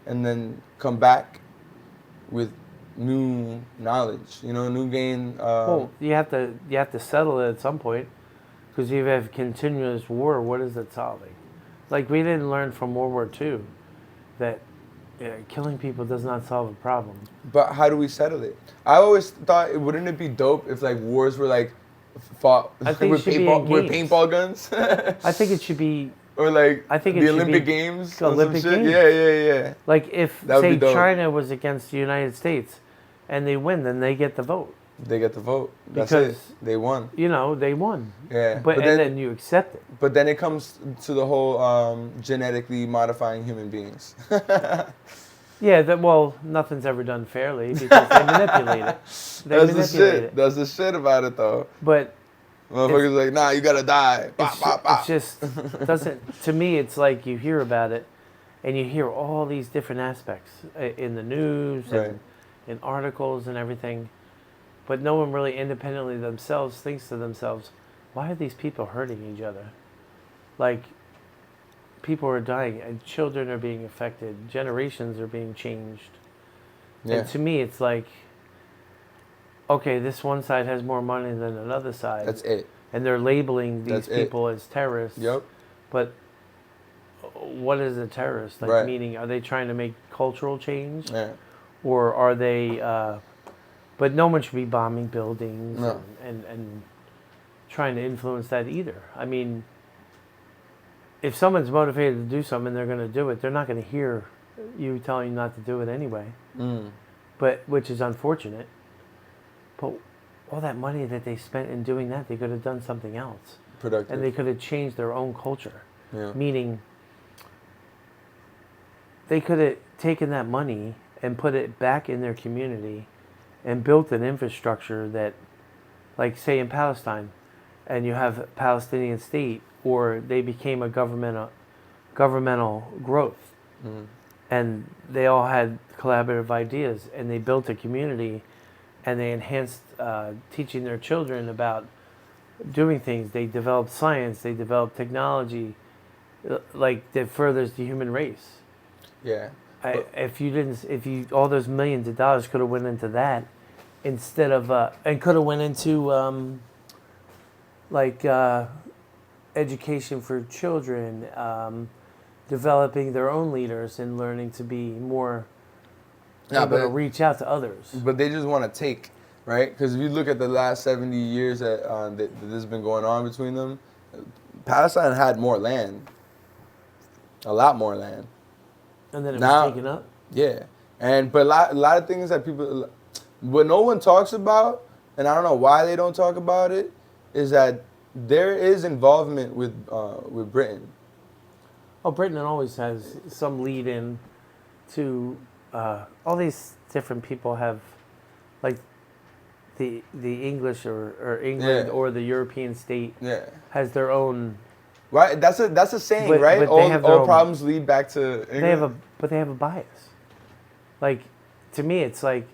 and then come back with new knowledge, new gain. Well, you have to settle it at some point, because if you have continuous war, what is it solving? Like, we didn't learn from World War II that killing people does not solve a problem. But how do we settle it? I always thought, wouldn't it be dope if like wars were like fought with paintball guns? I think it should be. Or like I think it the should Olympic be Games. Olympic or some Games. shit. Yeah. Like, if That would say be dope. China was against the United States, and they win, then they get the vote. They get the vote. That's Because, it. They won. They won. Yeah. But then you accept it. But then it comes to the whole genetically modifying human beings. Yeah, nothing's ever done fairly because they manipulate it. That's the shit. That's the shit about it, though. But motherfuckers like, nah, you gotta die. It just doesn't. To me, it's like you hear about it, and you hear all these different aspects in the news and in articles and everything, but no one really independently themselves thinks to themselves, why are these people hurting each other? Like, people are dying, and children are being affected, generations are being changed. Yeah. And to me, it's like, okay, this one side has more money than another side. That's it. And they're labeling these people as terrorists. Yep. But what is a terrorist? Like, meaning, are they trying to make cultural change? Yeah. Or are they, but no one should be bombing buildings and trying to influence that either. I mean, if someone's motivated to do something, they're going to do it. They're not going to hear you telling you not to do it anyway. But which is unfortunate. But all that money that they spent in doing that, they could have done something else. Productive. And they could have changed their own culture. Yeah. Meaning, they could have taken that money and put it back in their community and built an infrastructure that, like, say in Palestine, and you have a Palestinian state, or they became a governmental growth. And they all had collaborative ideas, and they built a community, and they enhanced teaching their children about doing things. They developed science, they developed technology, like, that furthers the human race. Yeah. If all those millions of dollars could have went into that, instead of and could have went into education for children, developing their own leaders and learning to be more able to reach out to others. But they just want to take, right? Because if you look at the last 70 years that this has been going on between them, Palestine had more land, a lot more land. And then it was taken up? Yeah. But a lot of things that people, what no one talks about, and I don't know why they don't talk about it, is that there is involvement with Britain. Oh, Britain always has some lead in to, all these different people have, like, the English or England or the European state has their own. Right, that's a saying, right? All problems lead back to England. They have a bias. Like, to me, it's like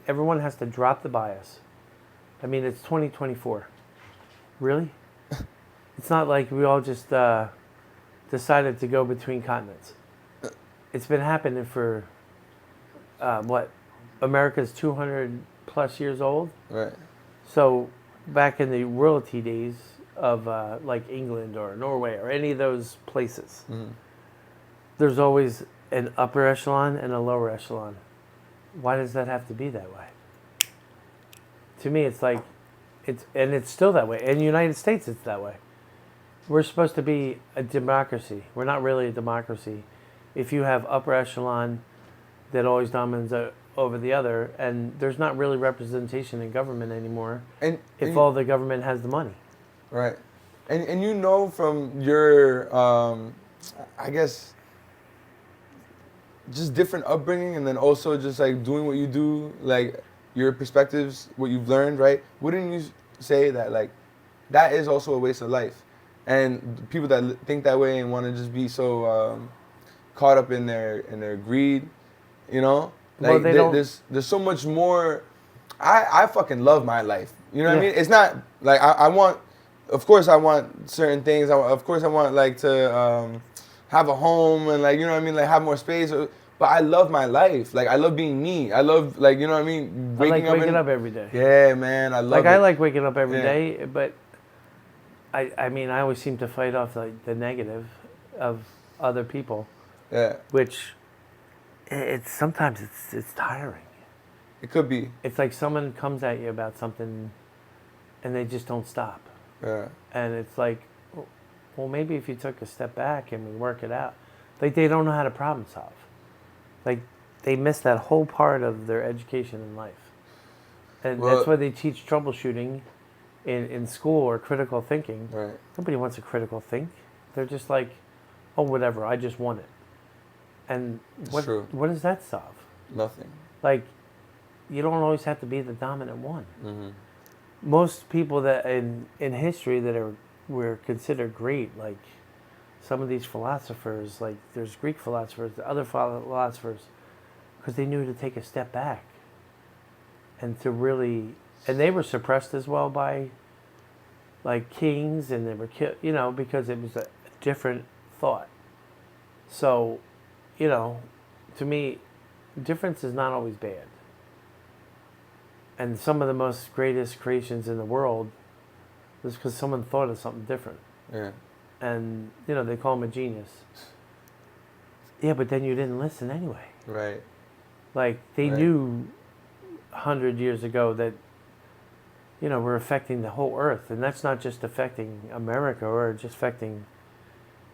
everyone has to drop the bias. I mean, it's 2024. Really? It's not like we all just decided to go between continents. It's been happening for America's 200 plus years old. Right. So back in the royalty days of like England or Norway or any of those places, there's always an upper echelon and a lower echelon. Why does that have to be that way? To me, it's like, it's still that way. In the United States, it's that way. We're supposed to be a democracy. We're not really a democracy. If you have upper echelon that always dominates over the other, and there's not really representation in government anymore, if all the government has the money. Right. And you know from your, I guess, just different upbringing, and then also just like doing what you do, like your perspectives, what you've learned, right? Wouldn't you say that like that is also a waste of life? And people that think that way and want to just be so caught up in their greed, you know, Well, like they don't. there's so much more. I fucking love my life. You know what I Yeah. mean? It's not like I want. Of course, I want certain things. Of course, I want like to have a home and like you know what I mean, like have more space. But I love my life. Like I love being me. I love like you know what I mean. I like waking and- up every day. Yeah, man, I love Like it. I like waking up every Yeah. day, but I mean, I always seem to fight off like the negative of other people, Yeah, which it's sometimes it's tiring. it could be. It's like someone comes at you about something, and they just don't stop. Yeah, And it's like, well, maybe if you took a step back and we work it out, like they don't know how to problem solve. Like they miss that whole part of their education in life, and Well- that's why they teach troubleshooting in school or critical thinking. right. Nobody wants a critical think. They're just like, oh, whatever, I just want it. And It's true. what does that solve? Nothing. Like, you don't always have to be the dominant one. Mm-hmm. Most people that in history that were considered great, like some of these philosophers, like there's Greek philosophers, the other philosophers, because they knew to take a step back and to really, and they were suppressed as well by like kings, and they were killed, you know, because it was a different thought. So, you know, to me, difference is not always bad. And some of the most greatest creations in the world was because someone thought of something different. Yeah. And, you know, they call him a genius. Yeah, but then you didn't listen anyway. Right. Like, they Right. knew 100 years ago that, you know, we're affecting the whole earth. And that's not just affecting America or just affecting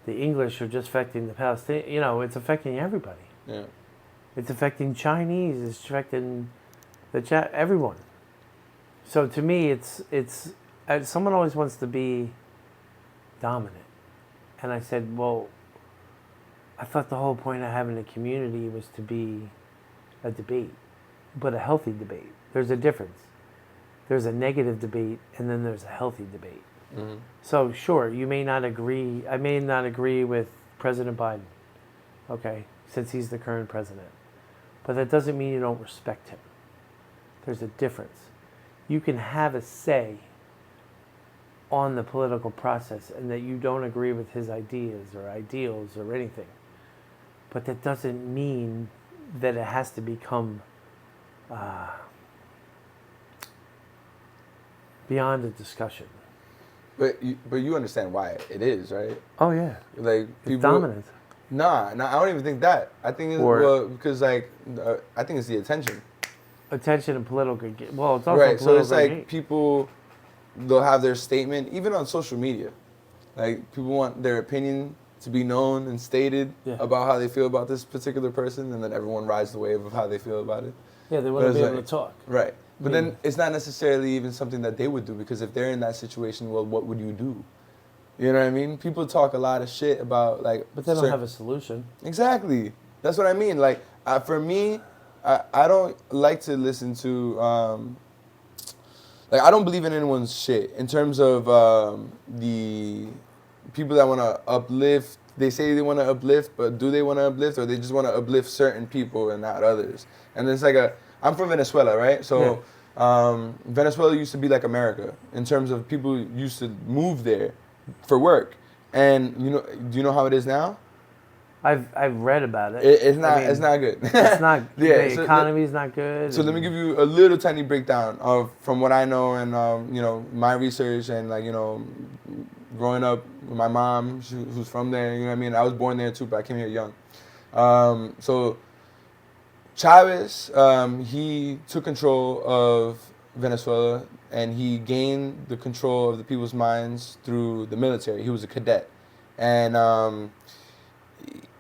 the English or just affecting the Palestinians. You know, it's affecting everybody. Yeah. It's affecting Chinese. It's affecting everyone. So to me, it's someone always wants to be dominant, and I said, well, I thought the whole point of having a community was to be a debate, but a healthy debate. There's a difference. There's a negative debate, and then there's a healthy debate. Mm-hmm. So sure, you may not agree. I may not agree with President Biden, okay, since he's the current president, but that doesn't mean you don't respect him. There's a difference. You can have a say on the political process and that you don't agree with his ideas or ideals or anything. But that doesn't mean that it has to become beyond a discussion. But you understand why it is, right? Oh, yeah. Like It's dominant. Nah, I don't even think that. I think it's because like I think it's the attention. Attention and political gain. Well, it's also Right. So it's like gain. people, they'll have their statement even on social media. Like people want their opinion to be known and stated about how they feel about this particular person, and then everyone rides the wave of how they feel about it. Yeah, they want to be able like- to talk. Right. But then it's not necessarily even something that they would do, because if they're in that situation, well, what would you do? You know what I mean? People talk a lot of shit about like, But they don't have a solution. Exactly. That's what I mean. Like for me, I don't like to listen to like I don't believe in anyone's shit in terms of the people that want to uplift. They say they want to uplift, but do they want to uplift, or they just want to uplift certain people and not others? And it's like I'm from Venezuela, right? So Venezuela used to be like America in terms of people used to move there for work. And do you know how it is now? I've read about it. It's not. I mean, it's not good. It's not. Yeah, The economy's not good. So let me give you a little tiny breakdown of from what I know and my research and growing up with my mom who's from there. You know what I mean? I was born there too, but I came here young. So Chavez, he took control of Venezuela and he gained the control of the people's minds through the military. He was a cadet, and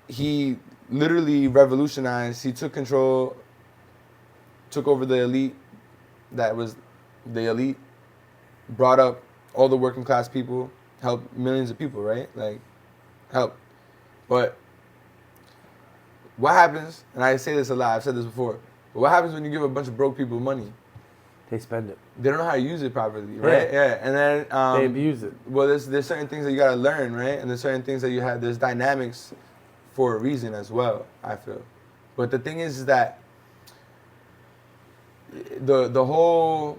he literally revolutionized. He took control, took over the elite. That was the elite. Brought up all the working class people, helped millions of people, right? Like, helped. But what happens, and I say this a lot, I've said this before, but what happens when you give a bunch of broke people money? they spend it. They don't know how to use it properly, right? Yeah. And then They abuse it. Well, there's certain things that you gotta learn, right? And there's certain things that you have. There's dynamics for a reason as well, I feel. But the thing is that the whole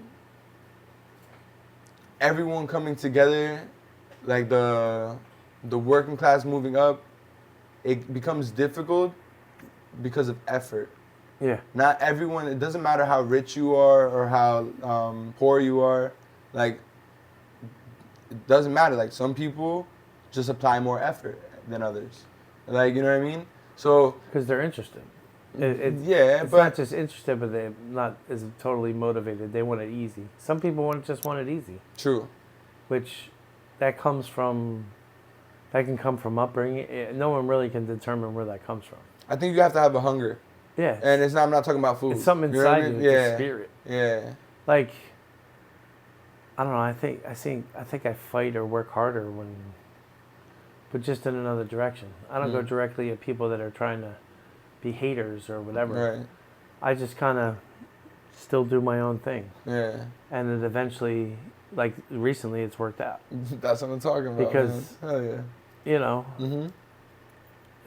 everyone coming together, like the working class moving up, it becomes difficult because of effort. Yeah. Not everyone, it doesn't matter how rich you are or how poor you are. Like, it doesn't matter. Like, some people just apply more effort than others. Like, you know what I mean? So, because they're interested. It's but not just interested, but they're not as totally motivated. They want it easy. Some people just want it easy. True. Which, that can come from upbringing. No one really can determine where that comes from. I think you have to have a hunger. Yeah. And I'm not talking about food. It's something inside you. Yeah. It's a spirit. Yeah. Like, I don't know. I think I fight or work harder but just in another direction. I don't go directly at people that are trying to be haters or whatever. Right. I just kind of still do my own thing. Yeah. And then eventually, like recently, it's worked out. That's what I'm talking about. Because, hell yeah. you know,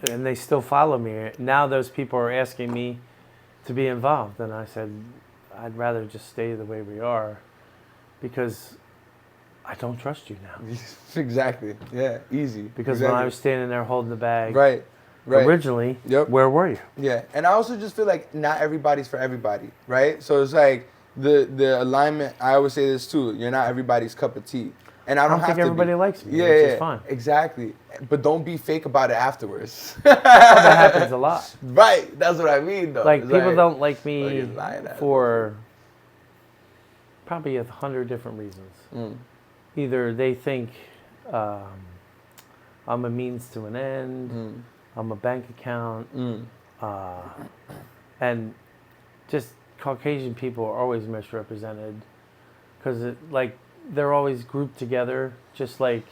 and they still follow me. Now those people are asking me to be involved. And I said, I'd rather just stay the way we are because I don't trust you now. Exactly. Yeah. Easy. Because when I was standing there holding the bag, right. originally, where were you? Yeah. And I also just feel like not everybody's for everybody, right? So it's like the alignment, I always say this too, you're not everybody's cup of tea. And I don't have think to everybody be. likes me, which is fine. Exactly. But don't be fake about it afterwards. That happens a lot. Right. That's what I mean, though. Like, It's people don't like me like for probably 100 different reasons. Either they think I'm a means to an end, I'm a bank account, and just Caucasian people are always misrepresented because they're always grouped together, just like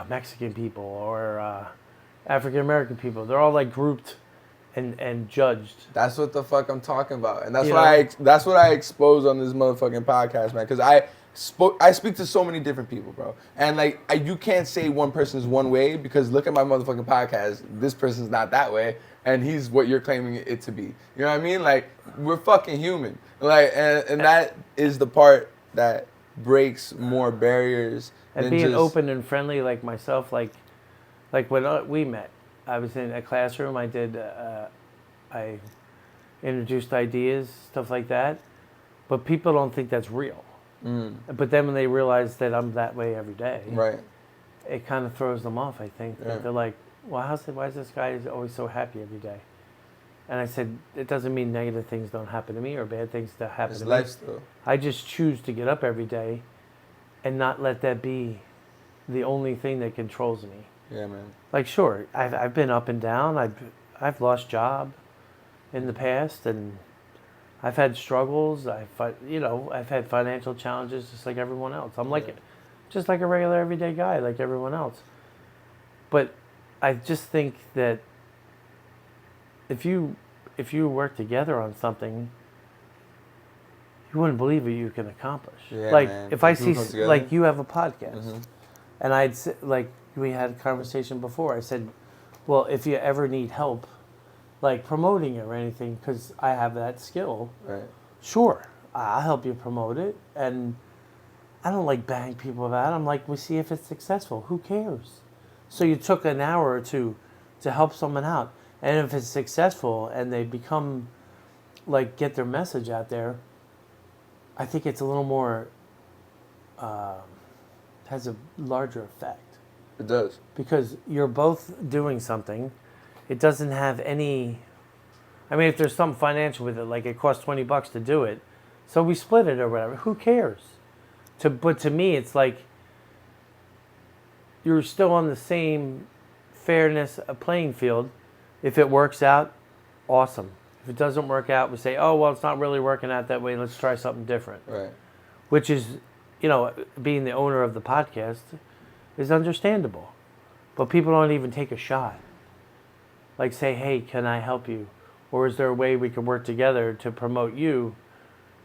Mexican people or African American people. They're all like grouped and judged. That's what the fuck I'm talking about, and that's what I expose on this motherfucking podcast, man. Because I speak to so many different people, bro, and you can't say one person is one way because look at my motherfucking podcast. This person's not that way, and he's what you're claiming it to be. You know what I mean? Like, we're fucking human. Like, and that is the part that breaks more barriers. And being open and friendly, like myself, like when we met, I was in a classroom. I introduced ideas, stuff like that, but people don't think that's real. But then when they realize that I'm that way every day, right, it kind of throws them off. I think that they're like, "Well, why is this guy always so happy every day?" And I said, "It doesn't mean negative things don't happen to me or bad things that happen to me. Lifestyle. I just choose to get up every day, and not let that be the only thing that controls me." Yeah, man. Like, sure, I've been up and down. I've lost job in the past, and I've had struggles. I've had financial challenges just like everyone else. I'm just like a regular everyday guy, like everyone else. But I just think that if you work together on something, you wouldn't believe what you can accomplish. Yeah, like, man. if I see, like, you have a podcast, and I'd say, like, we had a conversation before. I said, well, if you ever need help, like promoting it or anything, because I have that skill, right, sure, I'll help you promote it. And I don't like bang people about it. I'm like, we see if it's successful. Who cares? So you took an hour or two to help someone out. And if it's successful and they become, like, get their message out there, I think it's a little more, has a larger effect. It does. Because you're both doing something. It doesn't have any, I mean, if there's some financial with it, like it costs $20 to do it, so we split it or whatever, who cares? But to me, it's like you're still on the same fairness playing field. If it works out, awesome. If it doesn't work out, we say, oh, well, it's not really working out that way. Let's try something different. Right. Which is, being the owner of the podcast is understandable. But people don't even take a shot. Like, say, hey, can I help you? Or is there a way we can work together to promote you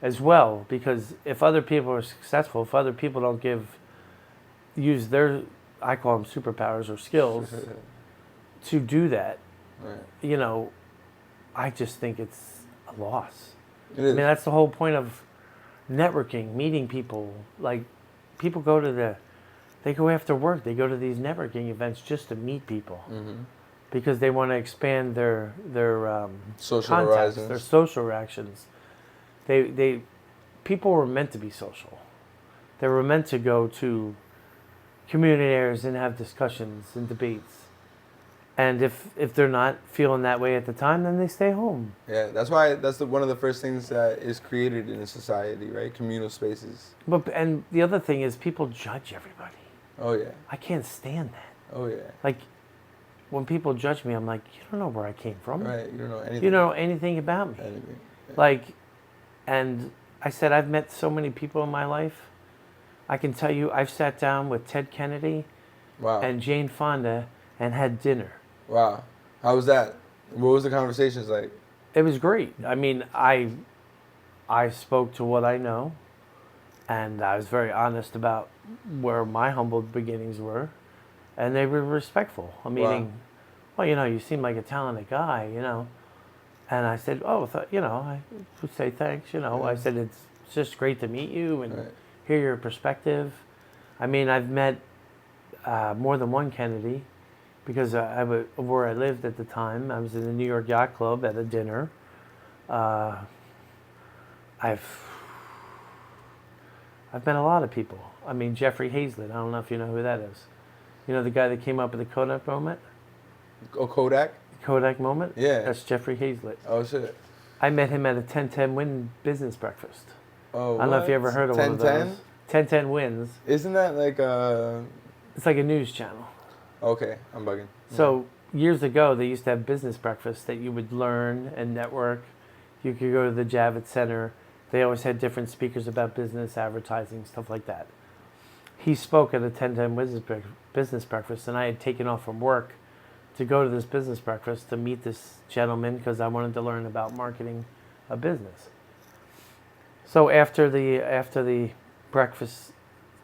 as well, because if other people are successful, if other people don't use their, I call them superpowers or skills to do that, Right. you know, I just think it's a loss. It is. I mean, that's the whole point of networking, meeting people. Like, people they go after work, they go to these networking events just to meet people. Mm-hmm. Because they want to expand their Social contacts, horizons. their social reactions. People were meant to be social. They were meant to go to community areas and have discussions and debates. And if they're not feeling that way at the time, then they stay home. Yeah, that's why one of the first things that is created in a society, right? Communal spaces. And the other thing is people judge everybody. Oh yeah. I can't stand that. Oh yeah. Like, when people judge me, I'm like, you don't know where I came from. Right. You don't know anything. You don't know anything about me. Anything. Yeah. Like, and I said, I've met so many people in my life. I can tell you, I've sat down with Ted Kennedy Wow. and Jane Fonda and had dinner. Wow. How was that? What was the conversations like? It was great. I mean, I spoke to what I know, and I was very honest about where my humble beginnings were, and they were respectful. Meaning, well, you know, you seem like a talented guy, you know. And I said, you know, I would say thanks, you know. Yeah. I said, it's just great to meet you and Right. hear your perspective. I mean, I've met more than one Kennedy, because where I lived at the time, I was in the New York Yacht Club at a dinner. I've met a lot of people. I mean, Jeffrey Hazlett, I don't know if you know who that is. You know the guy that came up with the Kodak moment? Oh, Kodak? Kodak moment? Yeah. That's Jeffrey Hazlett. Oh shit. I met him at a 10-10 win business breakfast. Oh. I don't know if you ever heard of one of those. 10-10 wins. Isn't that like It's like a news channel. Okay, I'm bugging. So years ago, they used to have business breakfasts that you would learn and network. You could go to the Javits Center. They always had different speakers about business, advertising, stuff like that. He spoke at a 10-10 business breakfast, and I had taken off from work to go to this business breakfast to meet this gentleman because I wanted to learn about marketing a business. So after the breakfast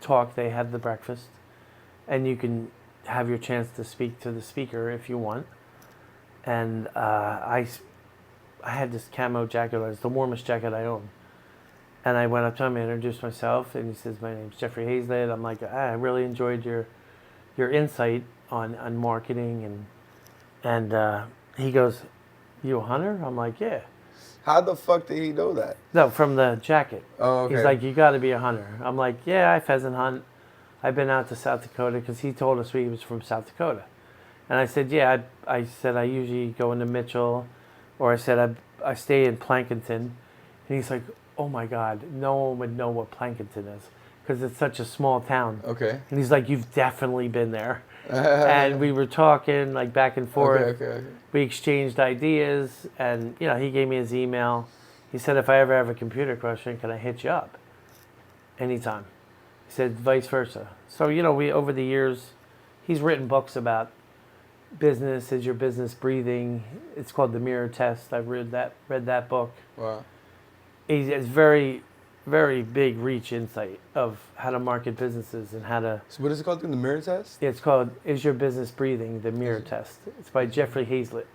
talk, they had the breakfast, and you can have your chance to speak to the speaker if you want. And I had this camo jacket. It was the warmest jacket I own. And I went up to him and introduced myself, and he says, "My name's Jeffrey Hazlett." I'm like, I really enjoyed your insight on marketing, and he goes, "You a hunter?" I'm like, "Yeah." How the fuck did he know that? No, from the jacket. Oh, okay. He's like, "You got to be a hunter." I'm like, "Yeah, I pheasant hunt. I've been out to South Dakota," because he told us he was from South Dakota. And I said, "Yeah." I said, "I usually go into Mitchell," or I said, I stay in Plankinton. And he's like, "Oh my God, no one would know what Plankinton is because it's such a small town." Okay. And he's like, "You've definitely been there." And we were talking like back and forth. Okay. We exchanged ideas, and you know, he gave me his email. He said, "If I ever have a computer question, can I hit you up anytime?" He said, vice versa. So you know, we over the years, he's written books about business. Is your business breathing? It's called The Mirror Test. I've read that book. Wow. He has very, very big reach insight of how to market businesses and how to. So what is it called? The mirror test? It's called "Is Your Business Breathing?" The Mirror Test. It's by Jeffrey Hazlett.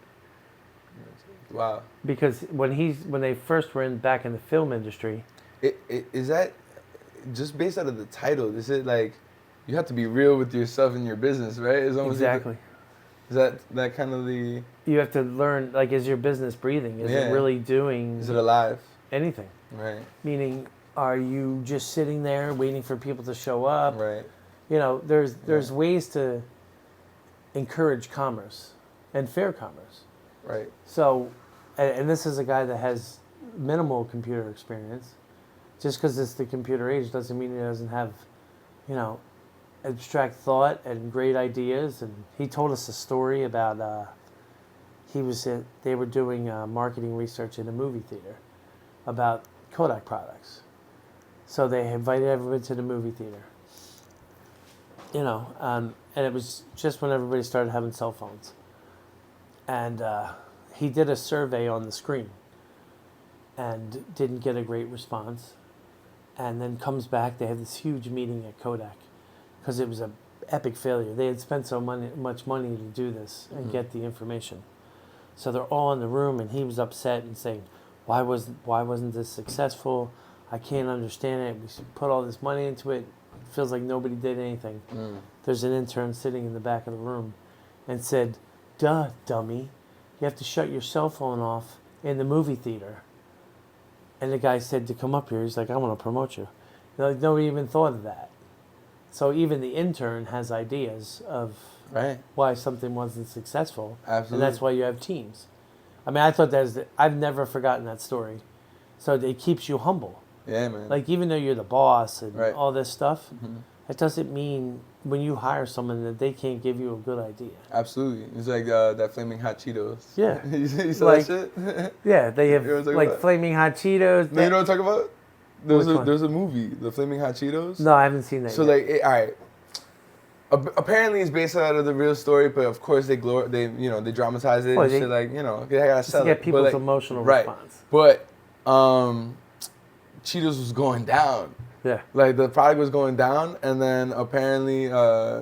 Wow. Because when they first were back in the film industry, Is that just based out of the title? Is it like you have to be real with yourself and your business, right? It's almost exactly. Is that kind of the? You have to learn, like, is your business breathing? Is it really doing? Is it alive? Anything? Right. Meaning, are you just sitting there waiting for people to show up? Right. You know, there's ways to encourage commerce and fair commerce. Right. So, and this is a guy that has minimal computer experience. Just because it's the computer age doesn't mean he doesn't have, you know, abstract thought and great ideas. And he told us a story about they were doing marketing research in a movie theater about Kodak products. So they invited everybody to the movie theater. You know, and it was just when everybody started having cell phones. And he did a survey on the screen. and didn't get a great response. And then comes back. They had this huge meeting at Kodak because it was a epic failure. They had spent much money to do this and get the information. So they're all in the room, and he was upset and saying, why wasn't this successful? I can't understand it. We put all this money into it. It feels like nobody did anything. There's an intern sitting in the back of the room and said, duh, dummy. You have to shut your cell phone off in the movie theater. And the guy said to come up here. He's like, I want to promote you. They're like, nobody even thought of that. So even the intern has ideas of why something wasn't successful. Absolutely. And that's why you have teams. I mean, I thought I've never forgotten that story. So it keeps you humble. Yeah, man. Like, even though you're the boss and Right. all this stuff, that doesn't mean when you hire someone that they can't give you a good idea. Absolutely. It's like that Flaming Hot Cheetos. Yeah. you saw Like- that shit? Yeah, they have You know what I'm talking like about? Flaming Hot Cheetos. No, you know what I'm talking about? Which one? There's a movie, The Flaming Hot Cheetos. No, I haven't seen that So yet. all right. Apparently it's based out of the real story, but of course they dramatize it Well, and they- shit, like, they gotta Just to sell get it. But, people's like, emotional right. response. But Cheetos was going down. Yeah. Like, the product was going down, and then apparently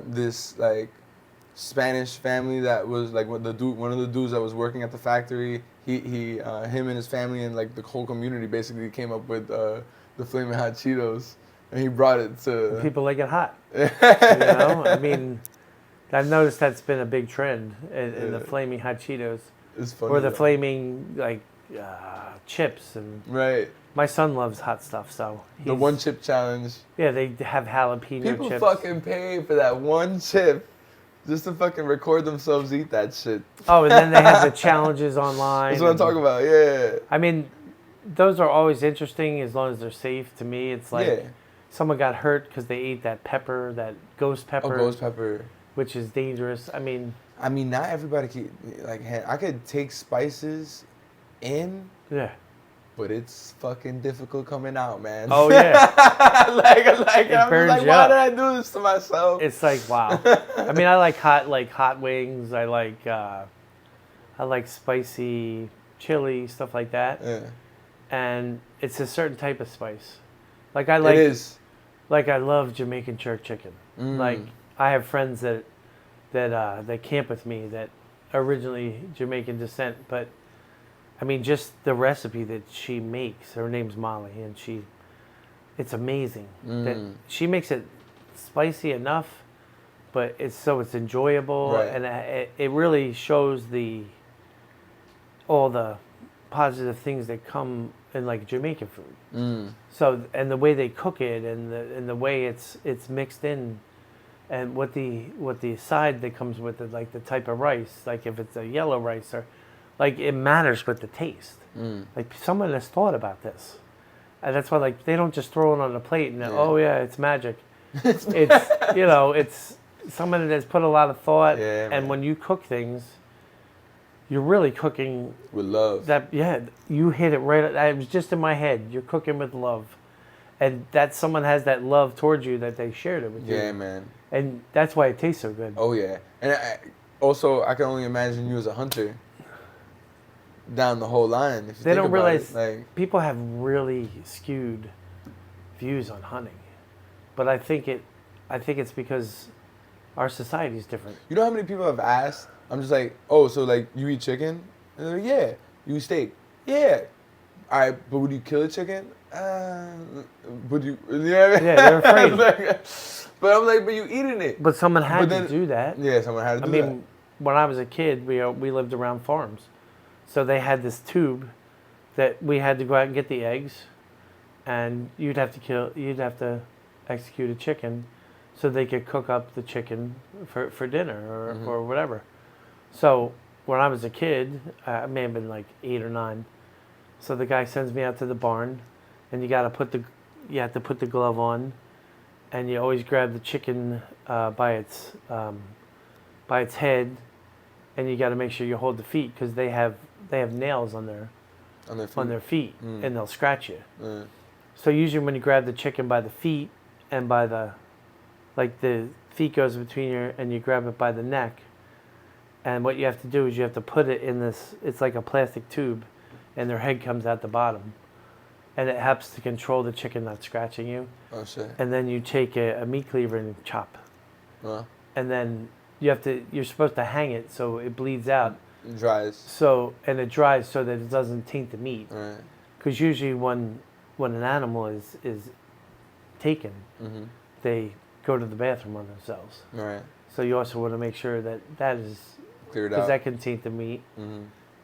this like Spanish family that was like one of the dudes that was working at the factory, him and his family and like the whole community basically came up with the Flaming Hot Cheetos, and he brought it to People like it hot. I mean, I've noticed that's been a big trend in the Flaming Hot Cheetos. It's funny. Or the though. flaming, like, chips. And Right. my son loves hot stuff, so. The one chip challenge. Yeah, they have jalapeno People chips. fucking pay for that one chip just to fucking record themselves eat that shit. Oh, and then they have the challenges online. That's what I'm talking about, yeah. I mean, those are always interesting as long as they're safe. To me, it's like someone got hurt because they ate that pepper, that ghost pepper. Oh, ghost pepper. Which is dangerous. I mean, not everybody can, like, I could take spices in, yeah. but it's fucking difficult coming out, man. Oh, yeah. I'm burns like, you why up. did I do this to myself? It's like, wow. I mean, I like hot wings. I like spicy chili, stuff like that. Yeah. And it's a certain type of spice. Like I like It is. Like I love Jamaican jerk chicken. Like I have friends that camp with me that are originally Jamaican descent, but I mean just the recipe that she makes. Her name's Molly, and it's amazing that she makes it spicy enough, but it's enjoyable, Right. and it really shows all the positive things that come in like Jamaican food. So, and the way they cook it, and the way it's mixed in, and what the side that comes with it, like the type of rice, like if it's a yellow rice, or like it matters with the taste. Like someone has thought about this, and that's why like they don't just throw it on the plate and oh yeah, it's magic. It's it's someone that's put a lot of thought, and man. when you cook things, you're really cooking With love. you hit it right. It was just in my head. You're cooking with love, and that someone has that love towards you that they shared it with you. Yeah, man. And that's why it tastes so good. Oh, yeah. And I can only imagine you as a hunter down the whole line. If you They think don't about realize it. Like, people have really skewed views on hunting, but I think it's because our society is different. you know how many people have asked? I'm just like, oh, so like you eat chicken? And they're like, yeah. You eat steak? Yeah. All right, but would you kill a chicken? Would you? You know what I mean? Yeah, they're afraid. But I'm like, but you eating it? But someone had But to do that. Yeah, someone had to do I mean, when I was a kid, we lived around farms, so they had this tube that we had to go out and get the eggs, and you'd have to execute a chicken, so they could cook up the chicken for dinner or whatever. So when I was a kid, I may have been like 8 or 9. So the guy sends me out to the barn, and you have to put the glove on, and you always grab the chicken by its head, and you got to make sure you hold the feet because they have nails on their feet, and they'll scratch you. So usually when you grab the chicken by the feet and by the feet goes between and you grab it by the neck, and what you have to do is you have to put it in this. It's like a plastic tube, and their head comes out the bottom. and it helps to control the chicken not scratching you. Oh shit. And then you take a meat cleaver and chop. And then you're supposed to hang it so it bleeds out. It dries. And it dries so that it doesn't taint the meat. Right. Because usually when an animal is taken, they go to the bathroom on themselves. Right. So you also want to make sure that is Cleared out. because that can taint the meat.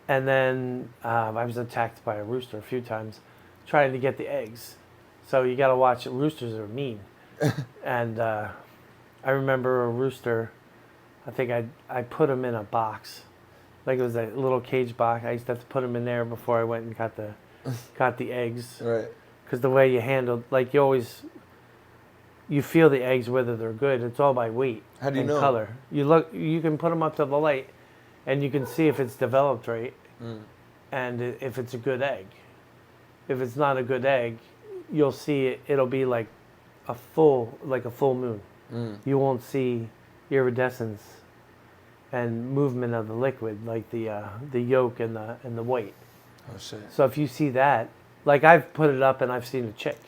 And then I was attacked by a rooster a few times trying to get the eggs. So you got to watch it. Roosters are mean. And I remember a rooster, I think I put him in a box. Like it was a little cage box. I used to have to put him in there before I went and got the eggs. Right. Because the way you handle, like you feel the eggs whether they're good. It's all by weight. How do you know? Color. You can put them up to the light, and you can see if it's developed right, and if it's a good egg. If it's not a good egg, you'll see it. It'll be like a full moon. You won't see iridescence and movement of the liquid, like the yolk and the white. Oh shit. So if you see that, like I've put it up and I've seen a chick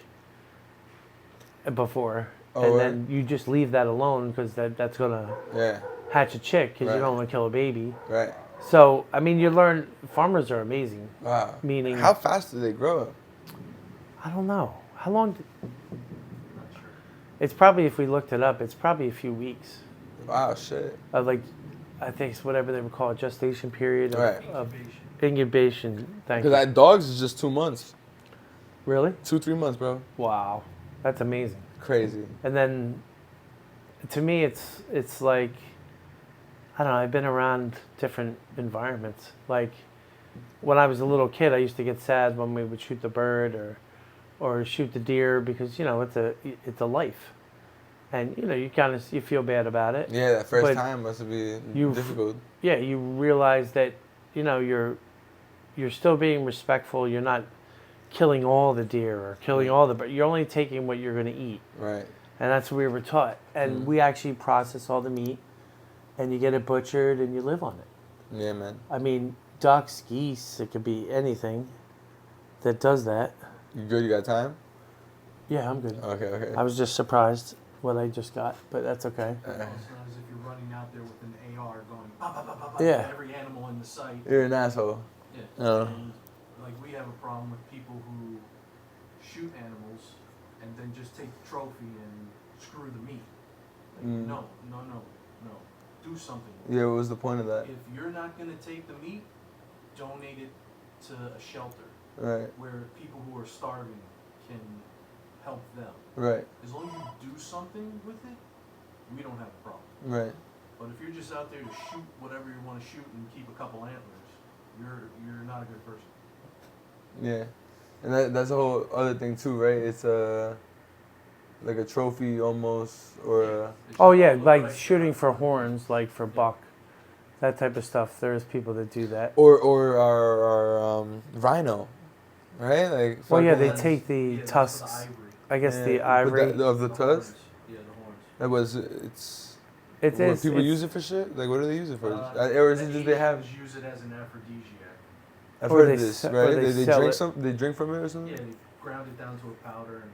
before, and then you just leave that alone because that's gonna hatch a chick because you don't want to kill a baby. Right. So I mean, you learn. Farmers are amazing. Wow. Meaning, how fast do they grow? I don't know. How long? It's probably, if we looked it up, it's probably a few weeks. Wow, shit. Like, I think it's whatever they would call a gestation period of incubation. Thank you. Because dogs is just 2 months. Really? 2-3 months, bro. Wow, that's amazing. Crazy. And then, to me, it's like, I don't know. I've been around different environments. Like, when I was a little kid, I used to get sad when we would shoot the bird or shoot the deer because it's a life, and you feel bad about it. Yeah, that first time must be difficult. Yeah, you realize that you're still being respectful. You're not killing all the deer or killing all the birds. You're only taking what you're going to eat. Right. And that's what we were taught. And we actually process all the meat, and you get it butchered and you live on it. Yeah, man. I mean, ducks, geese, it could be anything that does that. You good? You got time? Yeah, I'm good. Okay. I was just surprised what I just got, but that's okay. It's not as if you're running out there with an AR going Yeah. every animal in the site. You're an asshole. Yeah. And, like, we have a problem with people who shoot animals and then just take the trophy and screw the meat. Like, no. Do something. Yeah, what was the point of that? If you're not going to take the meat, donate it to a shelter. Right. Where people who are starving can help them. Right. As long as you do something with it, we don't have a problem. Right. But if you're just out there to shoot whatever you want to shoot and keep a couple antlers, you're not a good person. Yeah. And that's a whole other thing too, right? It's like a trophy almost, or Oh yeah, like shooting for horns, like for buck, that type of stuff. There's people that do that. or our rhino, right? Like. Well, yeah, fucking- they take the that's the tusks. ivory. I guess the But ivory. of the The tusk. horns. Yeah, the horns. That was it's. It What, is. people it's- use it for shit? Like, what do they use it for? Or is it just they have? Use it as an aphrodisiac. I've Or heard they of this, se- or right? they They sell drink it. They drink from it or something. Yeah, they ground it down to a powder and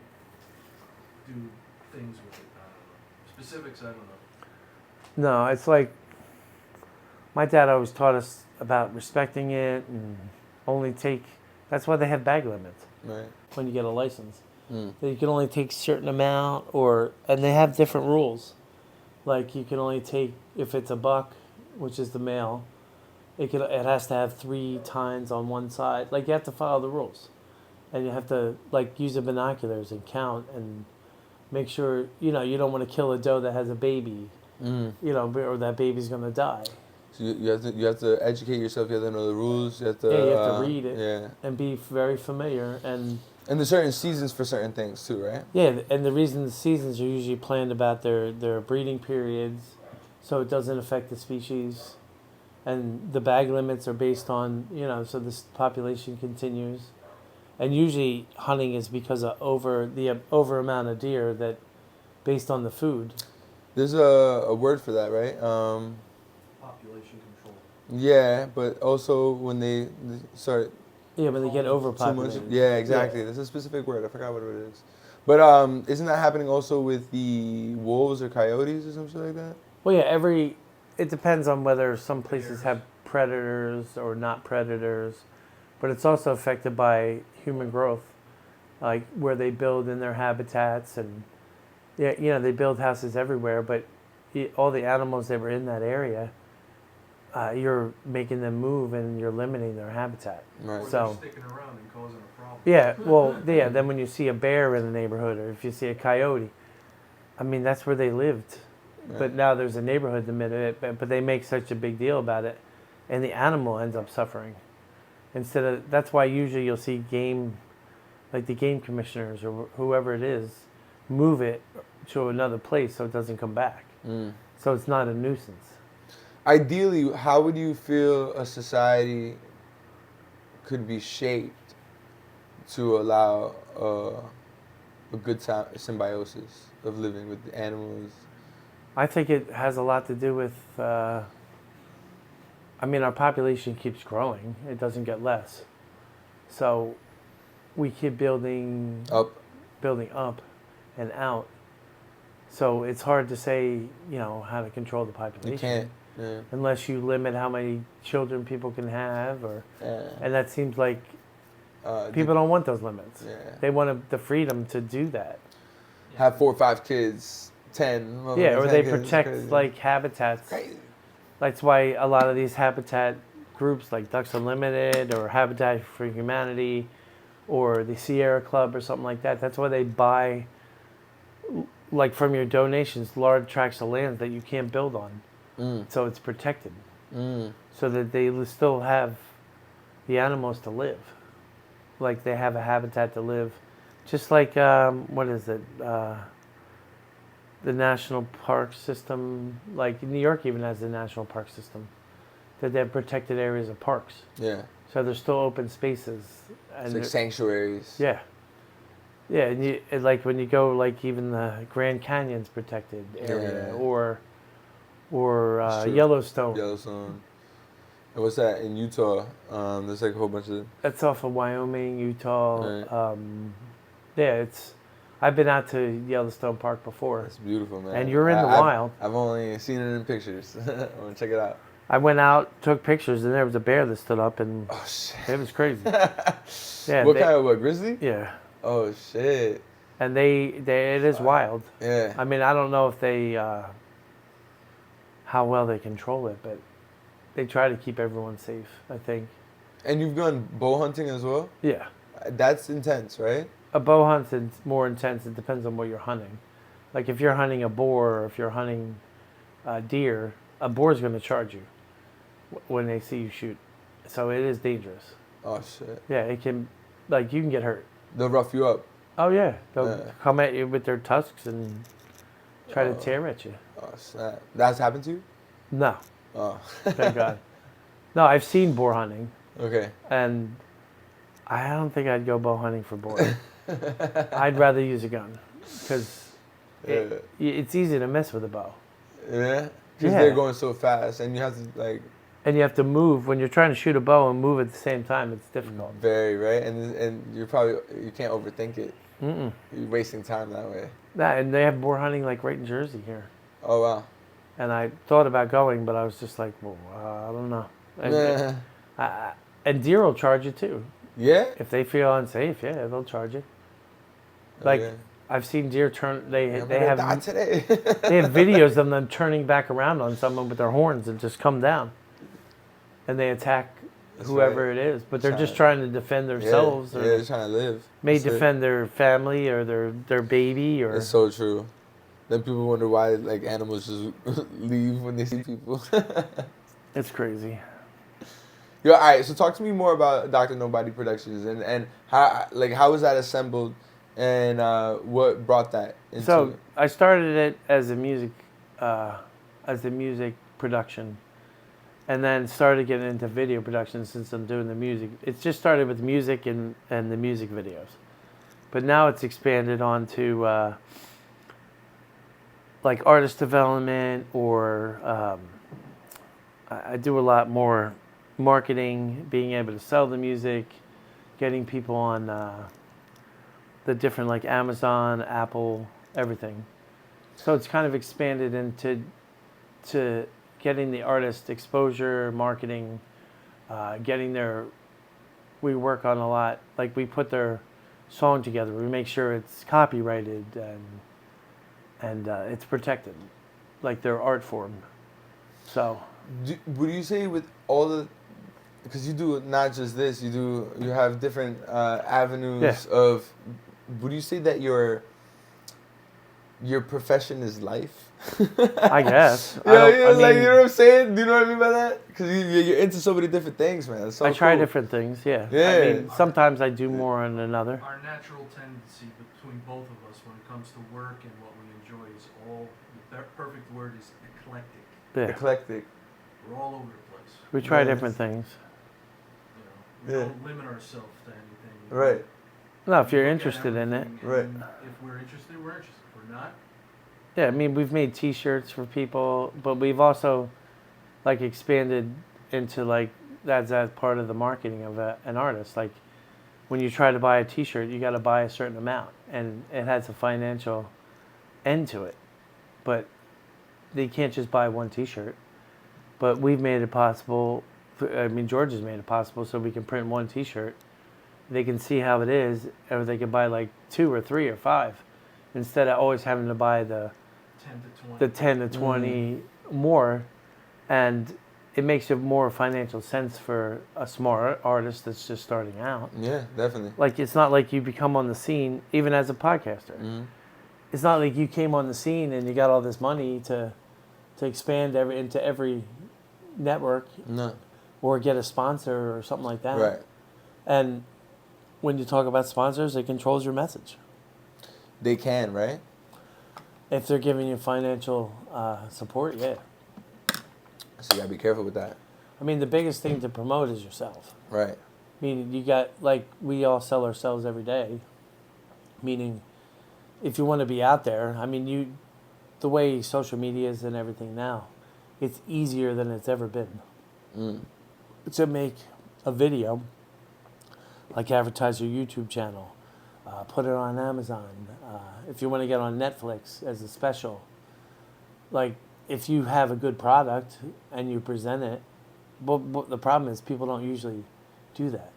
do things with it. I don't know. Specifics, I don't know. No, it's like my dad always taught us about respecting it and only take. That's why they have bag limits Right. when you get a license. That you can only take certain amount, and they have different rules. Like you can only take if it's a buck, which is the male. It has to have 3 tines on one side. Like you have to follow the rules, and you have to like use the binoculars and count and make sure you don't want to kill a doe that has a baby, or that baby's gonna die. So you have to educate yourself. You have to know the rules. You have to. Yeah, you have to read it. Yeah. And be very familiar And there's certain seasons for certain things too, right? Yeah, and the reason the seasons are usually planned about their breeding periods, so it doesn't affect the species. And the bag limits are based on, so this population continues. And usually hunting is because of over amount of deer that, based on the food. There's a word for that, right? Population control. Yeah, but also when they start Yeah, but they get too much. overpopulated. Yeah, exactly. There's a specific word. I forgot what it is. But isn't that happening also with the wolves or coyotes or something like that? Well, yeah, it depends on whether some places have predators or not predators, but it's also affected by human growth, like where they build in their habitats and yeah, they build houses everywhere, but all the animals that were in that area, you're making them move and you're limiting their habitat. Right. Or So they're sticking around and causing a problem. yeah, well, yeah. Then when you see a bear in the neighborhood, or if you see a coyote, I mean that's where they lived. But now there's a neighborhood in the middle of it, but they make such a big deal about it, and the animal ends up suffering. That's why usually you'll see like the game commissioners or whoever it is, move it to another place so it doesn't come back. So it's not a nuisance. Ideally, how would you feel a society could be shaped to allow a good symbiosis of living with the animals? I think it has a lot to do with, our population keeps growing. It doesn't get less. So we keep building up and out. So it's hard to say, how to control the population. You can't. Yeah. Unless you limit how many children people can have, and that seems like people don't want those limits. Yeah. They want the freedom to do that. Have 4 or 5 kids, 10. Yeah, or 10 they kids, protect like habitats. Crazy. That's why a lot of these habitat groups like Ducks Unlimited or Habitat for Humanity or the Sierra Club or something like that, that's why they buy, like from your donations, large tracts of land that you can't build on. So it's protected. So that they still have the animals to live. Like they have a habitat to live. Just like, what is it? The national park system. Like New York even has the national park system. That they have protected areas of parks. Yeah. So there's still open spaces. And it's like sanctuaries. Yeah. Yeah, and like when you go, like even the Grand Canyon's protected area, or Yellowstone. Yellowstone. And what's that in Utah? There's like a whole bunch of. That's off of Wyoming, Utah. Right. Yeah, I've been out to Yellowstone Park before. It's beautiful, man. And you're in the wild. I've only seen it in pictures. I want to check it out. I went out, took pictures, and there was a bear that stood up, and it was crazy. Yeah. What kind of grizzly? Yeah. Oh shit. And it is wild. Yeah. I mean, I don't know if they how well they control it, but they try to keep everyone safe, I think. And you've gone bow hunting as well? Yeah. That's intense, right? A bow hunt is more intense. It depends on what you're hunting. Like if you're hunting a boar or if you're hunting deer, a boar's going to charge you when they see you shoot. So it is dangerous. Oh, shit. Yeah, it can, like you can get hurt. They'll rough you up. Oh, yeah. They'll come at you with their tusks and try to tear at you. Oh, snap. That's happened to you? No. Oh. Thank God. No, I've seen boar hunting. Okay. And I don't think I'd go bow hunting for boar. I'd rather use a gun because it's easy to mess with a bow. Yeah? Because they're going so fast and you have to like... And you have to move. When you're trying to shoot a bow and move at the same time, it's difficult. Very, right? And you can't overthink it. Mm-mm. You're wasting time that way. And they have boar hunting like right in Jersey here. Oh, wow. And I thought about going, but I was just like, well, I don't know. And deer will charge you too. Yeah? If they feel unsafe, yeah, they'll charge you. Like, I've seen deer turn, they have they have videos of them turning back around on someone with their horns and just come down. And they attack whoever it is. But they're just trying to defend themselves. Yeah, they're trying to live. May defend their family or their baby. Or it's so true. Then people wonder why like animals just leave when they see people. It's crazy. Yo, all right. So talk to me more about DRNOBODY Productions and how was that assembled, and what brought that into So I started it as a music production, and then started getting into video production since I'm doing the music. It's just started with music and the music videos, but now it's expanded onto like artist development, or I do a lot more marketing, being able to sell the music, getting people on the different like Amazon, Apple, everything. So it's kind of expanded into to getting the artist exposure, marketing, getting their. We work on a lot. Like we put their song together. We make sure it's copyrighted and it's protected, like their art form. So. Would you say with all the, because you do not just this, you have different avenues of, would you say that your profession is life? I guess. You know what I'm saying? Do you know what I mean by that? Because you're into so many different things, man. It's so I try cool. different things, yeah. Yeah. I mean, sometimes I do more on another. Our natural tendency between both of us when it comes to work and what we enjoy is the perfect word is eclectic. Yeah. Eclectic. We're all over the place. We try different things. You know, we don't limit ourselves to anything. Right. No, if you're Look at interested in it. everything, Right. and if we're interested, we're interested. If we're not, Yeah, I mean, we've made T-shirts for people, but we've also, like, expanded into, like, that's part of the marketing of an artist. Like, when you try to buy a T-shirt, you got to buy a certain amount, and it has a financial end to it. But you can't just buy one T-shirt. But we've made it possible. I mean, George has made it possible so we can print one T-shirt. They can see how it is, or they can buy like 2 or 3 or 5, instead of always having to buy the 10 to 20 more, and it makes it more financial sense for a small artist that's just starting out. Yeah, definitely. Like, it's not like you become on the scene, even as a podcaster. Mm-hmm. It's not like you came on the scene and you got all this money to expand into every network. No. Or get a sponsor or something like that. Right. And when you talk about sponsors, it controls your message. They can, right? If they're giving you financial support, yeah. So you gotta be careful with that. I mean, the biggest thing to promote is yourself. Right. Meaning, you got, like, we all sell ourselves every day. Meaning, if you want to be out there, I mean, the way social media is and everything now, it's easier than it's ever been. To make a video, like advertise your YouTube channel, put it on Amazon. If you want to get on Netflix as a special, like, if you have a good product and you present it, but the problem is people don't usually do that.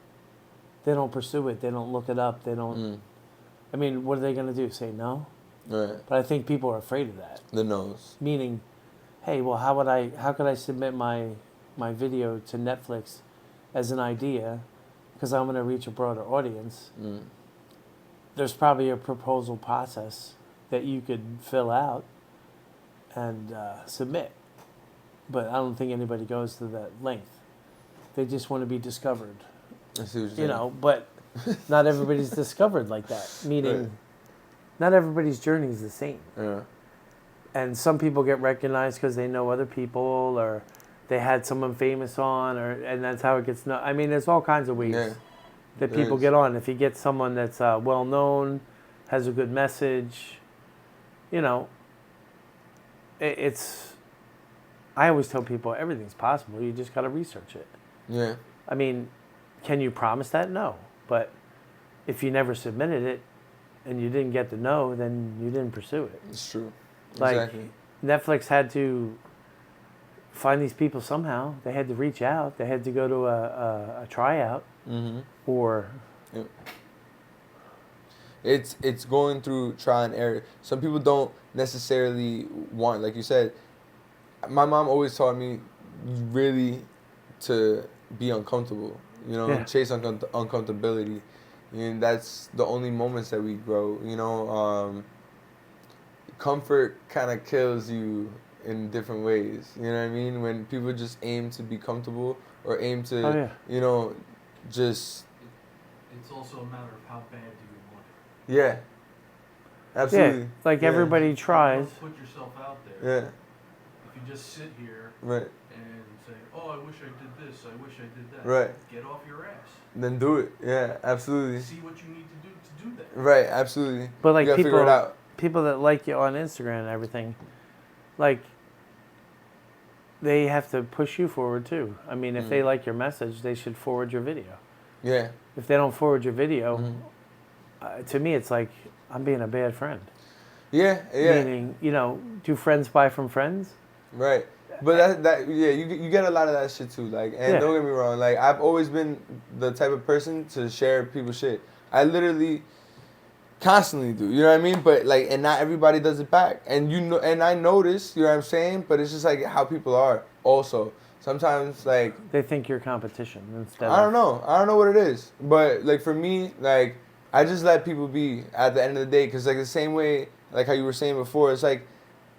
They don't pursue it. They don't look it up. They don't. I mean, what are they going to do? Say no? Right. But I think people are afraid of that. The no's. Meaning, hey, well, how could I submit my video to Netflix as an idea, because I'm going to reach a broader audience? There's probably a proposal process that you could fill out and submit. But I don't think anybody goes to that length. They just want to be discovered. I see what you're saying. You know, but not everybody's discovered like that. Meaning, not everybody's journey is the same. Yeah. And some people get recognized because they know other people, or they had someone famous on, and that's how it gets known. I mean, there's all kinds of ways that people get on. If you get someone that's well known, has a good message, you know, it's. I always tell people everything's possible. You just got to research it. Yeah. I mean, can you promise that? No. But if you never submitted it and you didn't get the no, then you didn't pursue it. It's true. Like, Exactly. Netflix had to find these people somehow. They had to reach out. They had to go to a tryout. Or... Yep. It's going through trial and error. Some people don't necessarily want, like you said, my mom always taught me really to be uncomfortable, you know, chase uncomfortability. And that's the only moments that we grow, you know. Comfort kind of kills you in different ways, you know what I mean? When people just aim to be comfortable or aim to, you know, just... It's also a matter of how bad do you want it. Yeah. Absolutely. Yeah, like everybody tries. Don't put yourself out there. Yeah. If you just sit here and say, oh, I wish I did this, I wish I did that. Right. Get off your ass. Then do it. Yeah, absolutely. See what you need to do that. Right, absolutely. But like you gotta figure it out. People that like you on Instagram and everything, like, they have to push you forward too. I mean, if they like your message, they should forward your video. Yeah. If they don't forward your video, Mm-hmm. To me, it's like I'm being a bad friend. Yeah. Yeah. Meaning, do friends buy from friends? Right. But you get a lot of that shit too. Like, and Yeah. don't get me wrong. Like, I've always been the type of person to share people's shit. I literally constantly do. You know what I mean? But like, and not everybody does it back. And and I notice. You know what I'm saying? But it's just like how people are. Also, sometimes like They think you're competition instead. I don't know. I don't know what it is. But like for me, like I just let people be at the end of the day. Cause like the same way, like how you were saying before, it's like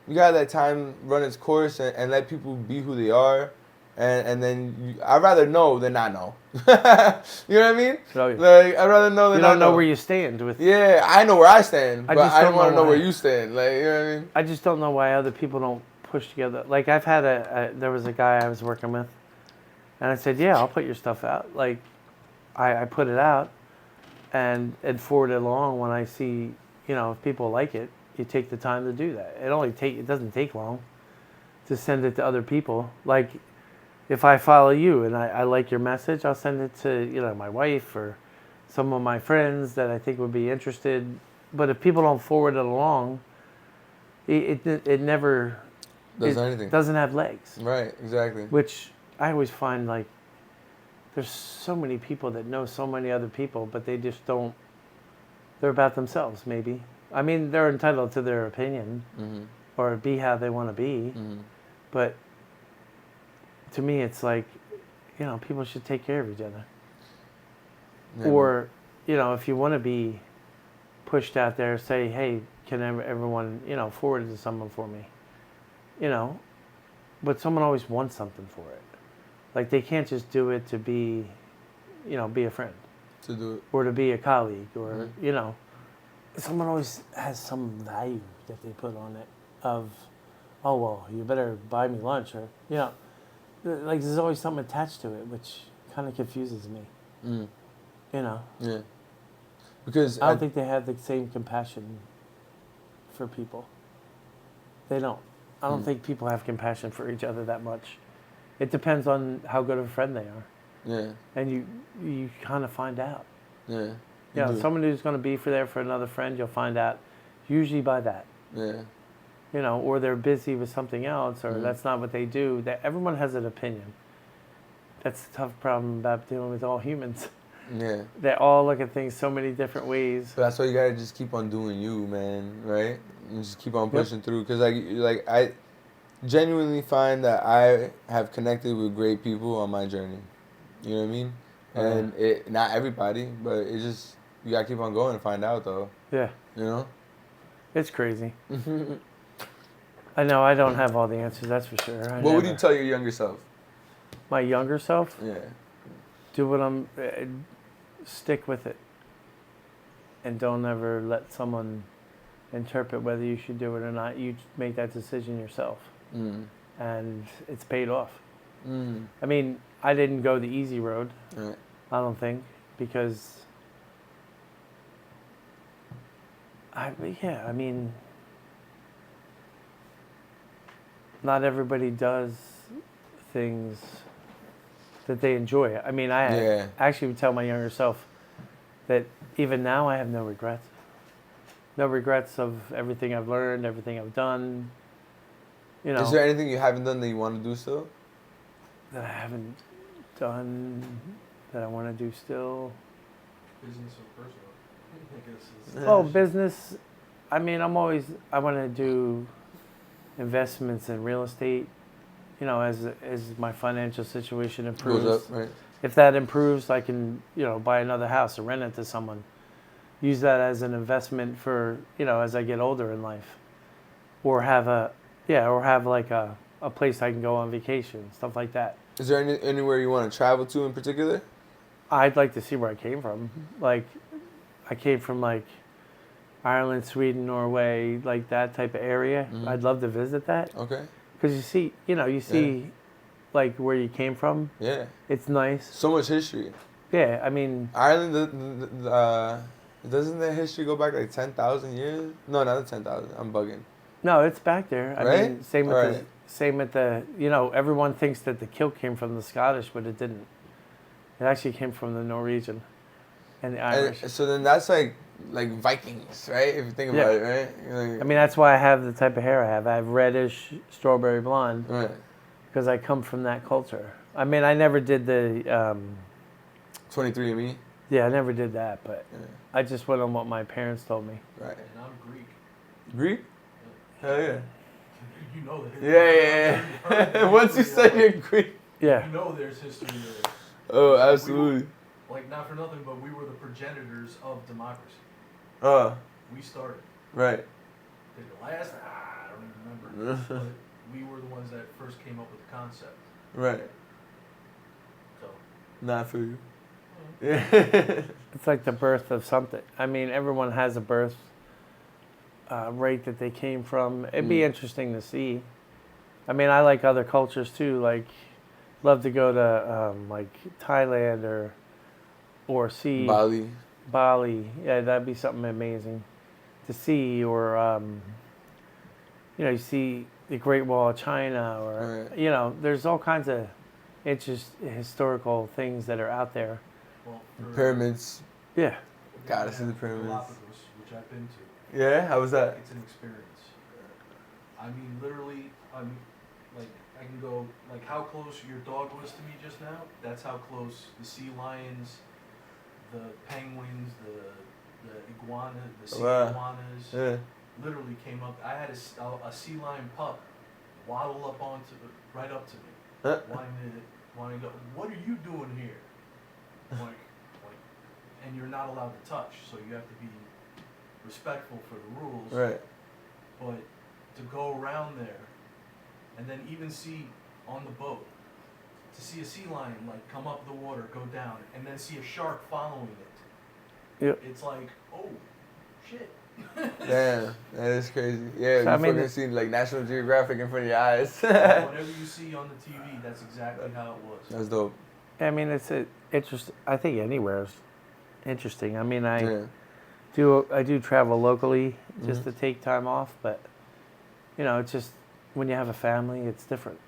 you gotta let time run its course and let people be who they are. And then I'd rather know than not know. You know what I mean? Oh, yeah. Like I'd rather know than not know. You don't know where you stand with. Yeah, I know where I stand, but just I don't don't want to know know where why. you stand. Like, you know what I mean? I just don't know why other people don't push together. Like I've had there was a guy I was working with, and I said, yeah, I'll put your stuff out. Like I put it out and forward it along when I see, if people like it, you take the time to do that. It doesn't take long to send it to other people. Like if I follow you and I like your message, I'll send it to, my wife or some of my friends that I think would be interested. But if people don't forward it along, it never doesn't have legs. Right, exactly. Which I always find like there's so many people that know so many other people, but they just don't. They're about themselves, maybe. I mean, they're entitled to their opinion or be how they want to be. But to me, it's like, people should take care of each other. Yeah. Or, if you want to be pushed out there, say, hey, can everyone, forward it to someone for me? But someone always wants something for it. Like they can't just do it to be, be a friend. To do it. Or to be a colleague or, someone always has some value that they put on it of, oh, well, you better buy me lunch or, like there's always something attached to it, which kind of confuses me. Yeah. Because I don't think they have the same compassion for people. They don't. I don't think people have compassion for each other that much. It depends on how good of a friend they are. Yeah. And you kind of find out. Yeah. Someone who's going to be there for another friend, you'll find out usually by that. Yeah. Or they're busy with something else, or that's not what they do. Everyone has an opinion. That's the tough problem about dealing with all humans. Yeah. They all look at things so many different ways. But that's why you gotta just keep on doing you, man. Right? And just keep on pushing through. Cause like I genuinely find that I have connected with great people on my journey. You know what I mean? And not everybody, but it just you gotta keep on going and find out though. Yeah. It's crazy. I know I don't have all the answers, that's for sure. What would you tell your younger self? My younger self? Yeah. Do what stick with it. And don't ever let someone interpret whether you should do it or not. You make that decision yourself. And it's paid off. I mean, I didn't go the easy road. Right. I don't think, because I mean, not everybody does things that they enjoy. I mean, I actually would tell my younger self that even now I have no regrets. No regrets of everything I've learned, everything I've done. Is there anything you haven't done that you want to do still? That I haven't done that I want to do still? Business or personal? I guess is. Oh, business. I mean, I want to do investments in real estate, as my financial situation improves. Goes up, right? If that improves, I can, buy another house or rent it to someone. Use that as an investment for, as I get older in life. Or have like a place I can go on vacation, stuff like that. Is there anywhere you want to travel to in particular? I'd like to see where I came from. Like, I came from like Ireland, Sweden, Norway, like that type of area. I'd love to visit that. Okay. Because you see like where you came from. Yeah. It's nice. So much history. Yeah, I mean. Ireland, doesn't their history go back like 10,000 years? No, not 10,000. I'm bugging. No, it's back there. I right? mean, same with the, everyone thinks that the kilt came from the Scottish, but it didn't. It actually came from the Norwegian and the Irish. And so then that's like Vikings, right? If you think about it, right? Like, I mean, that's why I have the type of hair I have. I have reddish, strawberry blonde, right. because I come from that culture. I mean, I never did the... 23andMe? Yeah, I never did that, but Yeah. I just went on what my parents told me. Right. And I'm Greek. Greek? Hell yeah. You know that. Yeah. Once you say you're Greek. Yeah. You know there's history there. Oh, absolutely. Like, not for nothing, but we were the progenitors of democracy. We started. Right. Did it last? I don't even remember. But we were the ones that first came up with the concept. Right. So. Not for you. Yeah. It's like the birth of something. I mean, everyone has a birth rate that they came from. It'd be interesting to see. I mean, I like other cultures too. Like, love to go to like Thailand or see Bali. Yeah, that'd be something amazing to see. Or you know, you see the Great Wall of China, or Right. you know, there's all kinds of historical things that are out there. Well, Pyramids. Yeah. Gotta see the pyramids. Galapagos, which I've been to. Yeah? How was that? It's an experience. I mean, literally, like, I can go, like, how close your dog was to me just now, that's how close the sea lions, the penguins, the iguana, the sea iguanas, Yeah. literally came up. I had a sea lion pup waddle up right up to me, wanting to go, what are you doing here? Like, and you're not allowed to touch, so you have to be respectful for the rules. Right. But to go around there, and then even see on the boat, to see a sea lion like come up the water, go down, and then see a shark following it. Yep. It's like, oh, shit. Damn, that is crazy. Yeah, you I mean, fucking seen like National Geographic in front of your eyes. Whatever you see on the TV, that's exactly how it was. That's dope. I mean, it's interesting. I think anywhere is interesting. I mean, I Yeah. do travel locally just to take time off, but you know, it's just when you have a family, it's different.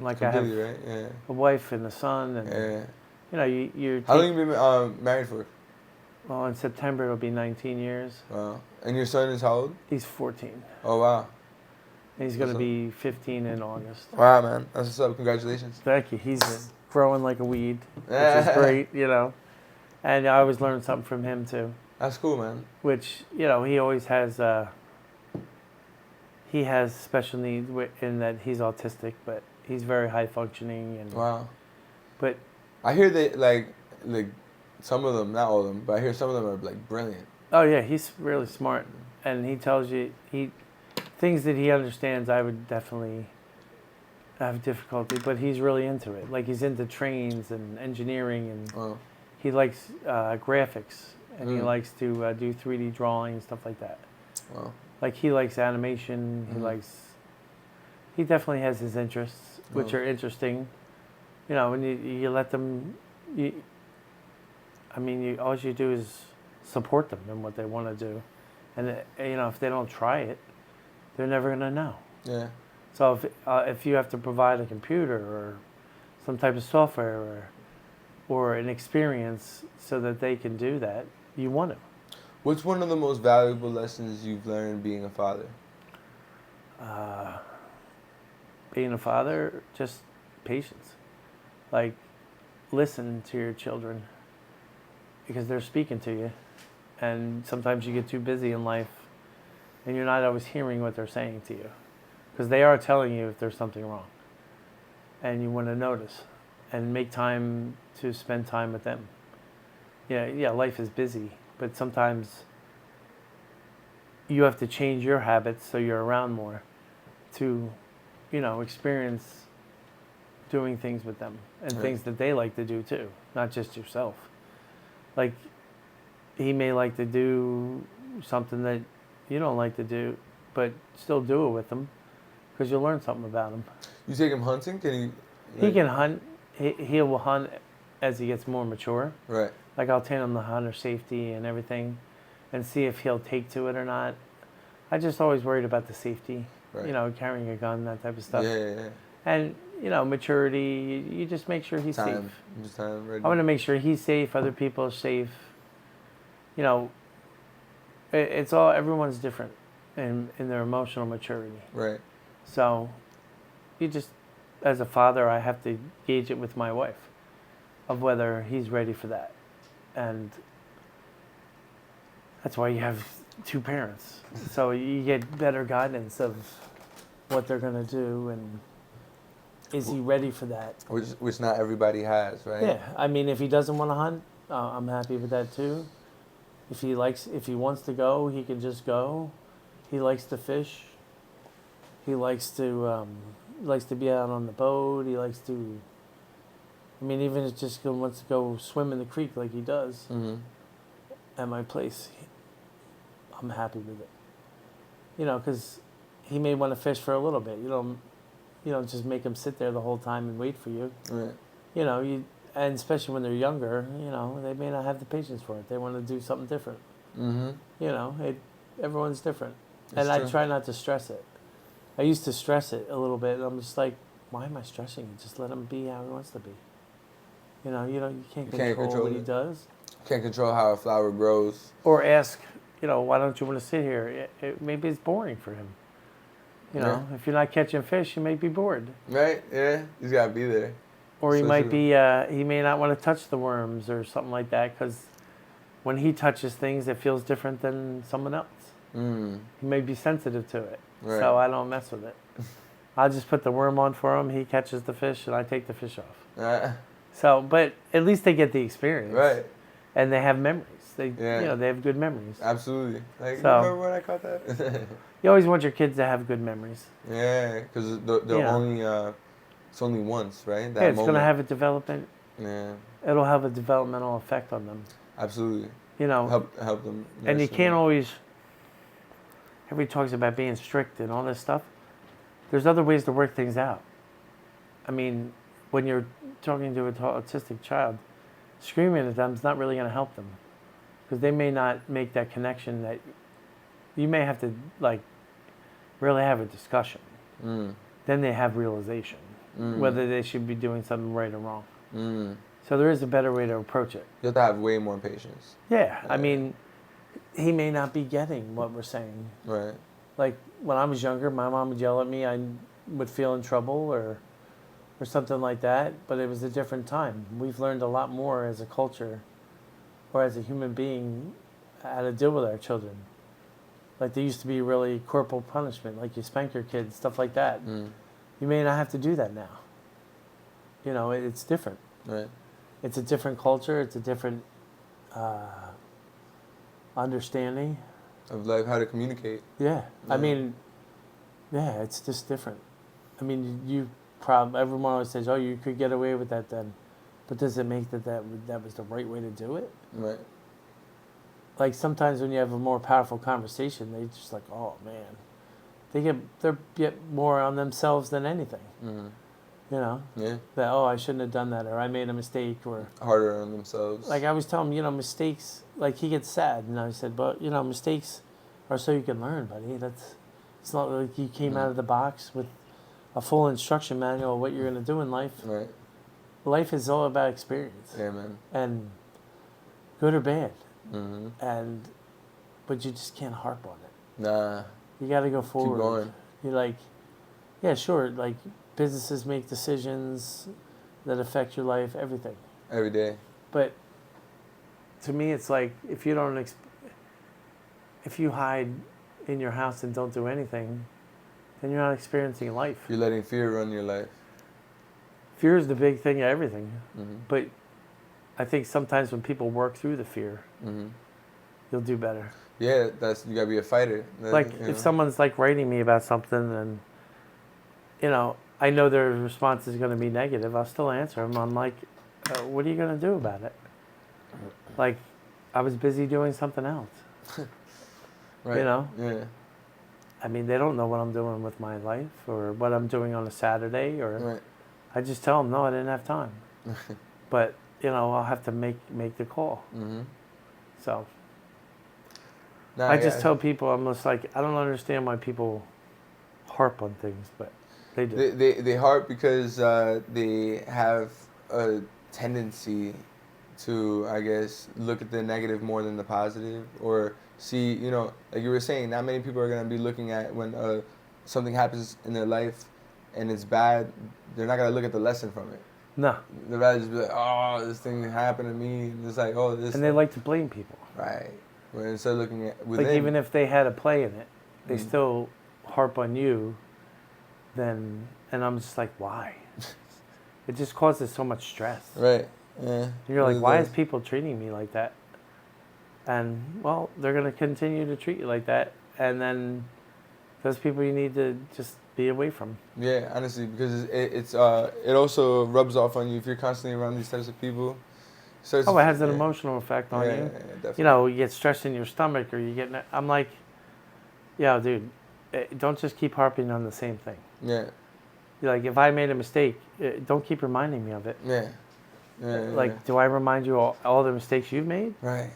Like Completely, I have right? Yeah. a wife and a son, and Yeah. you know, you. How long have you been married for? Well, in September it'll be 19 years. Wow. And your son is how old? He's 14. Oh wow. And he's going to be 15 in August. Wow, man. That's what's up. Congratulations. Thank you. He's growing like a weed, which is great, you know. And I always learn something from him too. That's cool, man. Which, you know, he always has. He has special needs in that he's autistic, but he's very high functioning. And Wow. But I hear that like some of them, not all of them, but I hear some of them are like brilliant. oh yeah, he's really smart, and he tells you things that he understands. I would definitely have difficulty, but he's really into it. Like he's into trains and engineering, and Wow. he likes graphics, and he likes to do 3D drawing and stuff like that. Wow. Like he likes animation. He definitely has his interests, which are interesting. You know, when you let them, all you do is support them in what they want to do, and you know, if they don't try it, they're never gonna know. Yeah. So if you have to provide a computer or some type of software or an experience so that they can do that, you want to. What's one of the most valuable lessons you've learned being a father? Being a father, just patience. Like, listen to your children because they're speaking to you. And sometimes you get too busy in life and you're not always hearing what they're saying to you because they are telling you if there's something wrong. And you want to notice and make time to spend time with them. Yeah, life is busy, but sometimes you have to change your habits so you're around more to, you know, experience doing things with them and things that they like to do too, not just yourself. Like, he may like to do something that you don't like to do, but still do it with him because you'll learn something about him. You take him hunting? Can he? He can hunt. He will hunt as he gets more mature. Right. Like, I'll tell him the hunter safety and everything and see if he'll take to it or not. I just always worried about the safety, Right. you know, carrying a gun, that type of stuff. Yeah. And, you know, maturity, you just make sure he's Time. safe. Just time. Ready. I want to make sure he's safe, other people are safe. You know, it's all, everyone's different in their emotional maturity. Right. So you just, as a father, I have to gauge it with my wife of whether he's ready for that. And that's why you have two parents. So you get better guidance of what they're going to do and is he ready for that? Which not everybody has, right? Yeah. I mean, if he doesn't want to hunt, I'm happy with that too. If he wants to go, he can just go. He likes to fish. He likes to be out on the boat. He likes to. I mean, even if just wants to go swim in the creek like he does at my place, I'm happy with it. You know, because he may want to fish for a little bit. You don't just make him sit there the whole time and wait for you. Right. You know, and especially when they're younger, you know, they may not have the patience for it. They want to do something different. Mm-hmm. You know, everyone's different. That's and true. I try not to stress it. I used to stress it a little bit, and I'm just like, why am I stressing it? Just let him be how he wants to be. You know, you can't control what he does. Can't control how a flower grows. Or ask, you know, why don't you want to sit here? Maybe it's boring for him. You know, if you're not catching fish, you may be bored. Right? Yeah. He's got to be there. Or he So might true. be, he may not want to touch the worms or something like that because when he touches things, it feels different than someone else. Mm. He may be sensitive to it. Right. So I don't mess with it. I'll just put the worm on for him. He catches the fish and I take the fish off. So, but at least they get the experience. Right. And they have memories. They have good memories. Absolutely. Like, So- remember when I caught that? You always want your kids to have good memories. Yeah, because they're only, it's only once, right? That It's going to have a development. Yeah, It'll have a developmental effect on them. absolutely. You know, Help them. and you nurture can't them. always. Everybody talks about being strict and all this stuff. There's other ways to work things out. I mean, when you're talking to an autistic child, screaming at them is not really going to help them because they may not make that connection. That you may have to really have a discussion. Mm. Then they have realization Mm. whether they should be doing something right or wrong. Mm. So there is a better way to approach it. You have to have way more patience. Yeah, I mean, he may not be getting what we're saying. Right. Like when I was younger, my mom would yell at me. I would feel in trouble or something like that. But it was a different time. We've learned a lot more as a culture, or as a human being, how to deal with our children. Like there used to be really corporal punishment, like you spank your kids, stuff like that. Mm. You may not have to do that now. You know, it's different. Right. It's a different culture. It's a different understanding. Of like how to communicate. Yeah. I Yeah. mean, yeah, it's just different. I mean, everyone always says, "Oh, you could get away with that then," but does it make that was the right way to do it? Right. Like sometimes when you have a more powerful conversation, they just like, "Oh man," they get more on themselves than anything. Mm. You know, Yeah. that I shouldn't have done that, or I made a mistake, or Harder on themselves. like I always tell him, mistakes. Like he gets sad, and I said, "But mistakes are so you can learn, buddy. It's not like you came out of the box with a full instruction manual of what you're going to do in life. Right. Life is all about experience, Yeah, man. and good or bad, Mm-hmm. but you just can't harp on it. Nah. You got to go forward. Keep going. You're like, yeah, sure. Like businesses make decisions that affect your life, everything. Every day. But to me, it's like if you don't, if you hide in your house and don't do anything, then you're not experiencing life. You're letting fear run your life. Fear is the big thing of everything. Mm-hmm. But I think sometimes when people work through the fear, Mm-hmm. you'll do better. Yeah, you gotta be a fighter. Like if someone's like writing me about something and, I know their response is going to be negative, I'll still answer them. I'm like, what are you going to do about it? Like, I was busy doing something else. Right. Yeah. I mean, they don't know what I'm doing with my life or what I'm doing on a Saturday, or Right. I just tell them, no, I didn't have time. But, I'll have to make the call. Mm-hmm. So Nah, I just tell people, I'm just like, I don't understand why people harp on things, but They do. They harp because they have a tendency to, I guess, look at the negative more than the positive, or see, you know, like you were saying, not many people are gonna be looking at when something happens in their life and it's bad. They're not gonna look at the lesson from it. No. They'd rather just be like, oh, this thing happened to me. And it's like, oh, this. And they like to blame people. Right. When instead of looking at within. Like, even if they had a play in it, they still harp on you. And I'm just like, why? It just causes so much stress. Right. Yeah. And you're like, why is people treating me like that? And, well, they're going to continue to treat you like that. And then those people you need to just be away from. Yeah, honestly, because it also rubs off on you if you're constantly around these types of people. It has an emotional effect on you. Yeah, definitely. You know, you get stress in your stomach, or you get. I'm like, yeah, dude, don't just keep harping on the same thing. Yeah. Like, if I made a mistake, don't keep reminding me of it. Yeah. Like, do I remind you all the mistakes you've made? Right.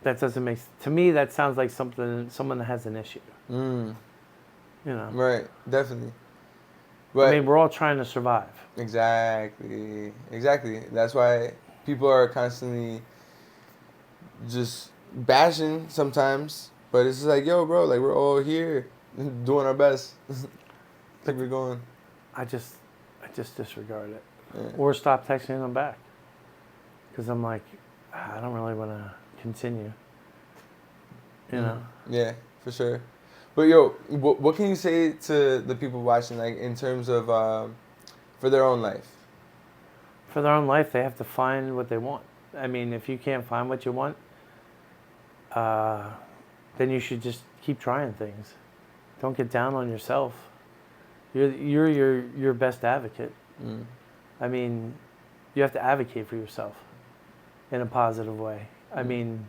That doesn't make. To me, that sounds like someone that has an issue. Mm. You know. Right. Definitely. But I mean, we're all trying to survive. Exactly. That's why people are constantly just bashing sometimes. But it's just like, yo, bro, like, we're all here doing our best. Keep it going. I just disregard it. Yeah. Or stop texting them back. Because I'm like, I don't really want to continue. You know? Yeah, for sure. But, yo, what can you say to the people watching, like, in terms of for their own life? For their own life, they have to find what they want. I mean, if you can't find what you want, then you should just keep trying things. Don't get down on yourself. You're your best advocate. Mm. I mean, you have to advocate for yourself in a positive way. I mean,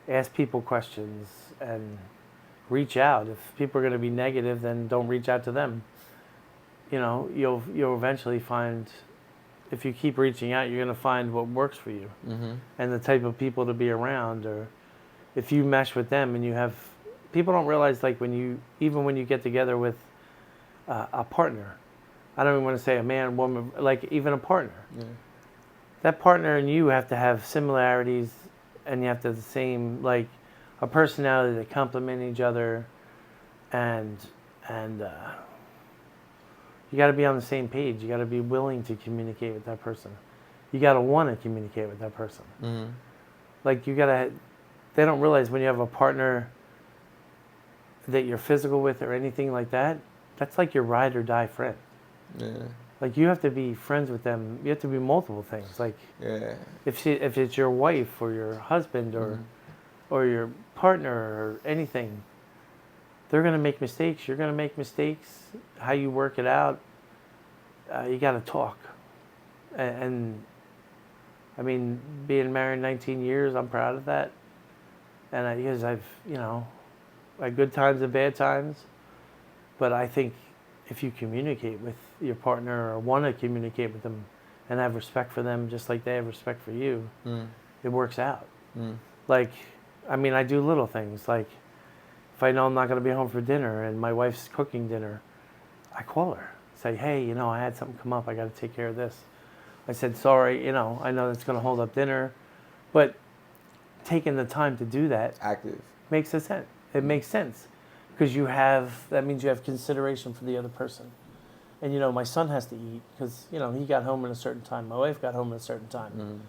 ask people questions and reach out. If people are going to be negative, then don't reach out to them. You know, you'll eventually find, if you keep reaching out, you're going to find what works for you and the type of people to be around. Or if you mesh with them and you have, people don't realize, like, even when you get together with a partner, I don't even want to say a man, woman, like even a partner. Yeah. That partner and you have to have similarities, and you have to have the same, like, a personality that complement each other, and you got to be on the same page. You got to be willing to communicate with that person. You got to want to communicate with that person. Mm-hmm. Like, you got to. They don't realize when you have a partner that you're physical with or anything like that, that's like your ride or die friend. Yeah. Like, you have to be friends with them. You have to be multiple things. Like, if it's your wife or your husband or your partner or anything, they're going to make mistakes. You're going to make mistakes. How you work it out, you got to talk. And I mean, being married 19 years, I'm proud of that. And because I've, had good times and bad times. But I think if you communicate with your partner or want to communicate with them and have respect for them just like they have respect for you, it works out. Like, I mean, I do little things. Like, if I know I'm not going to be home for dinner and my wife's cooking dinner, I call her. Say, hey, I had something come up. I got to take care of this. I said, sorry, I know that's going to hold up dinner. But taking the time to do that makes a sense. It makes sense. Because that means you have consideration for the other person. And, my son has to eat because, he got home at a certain time. My wife got home at a certain time.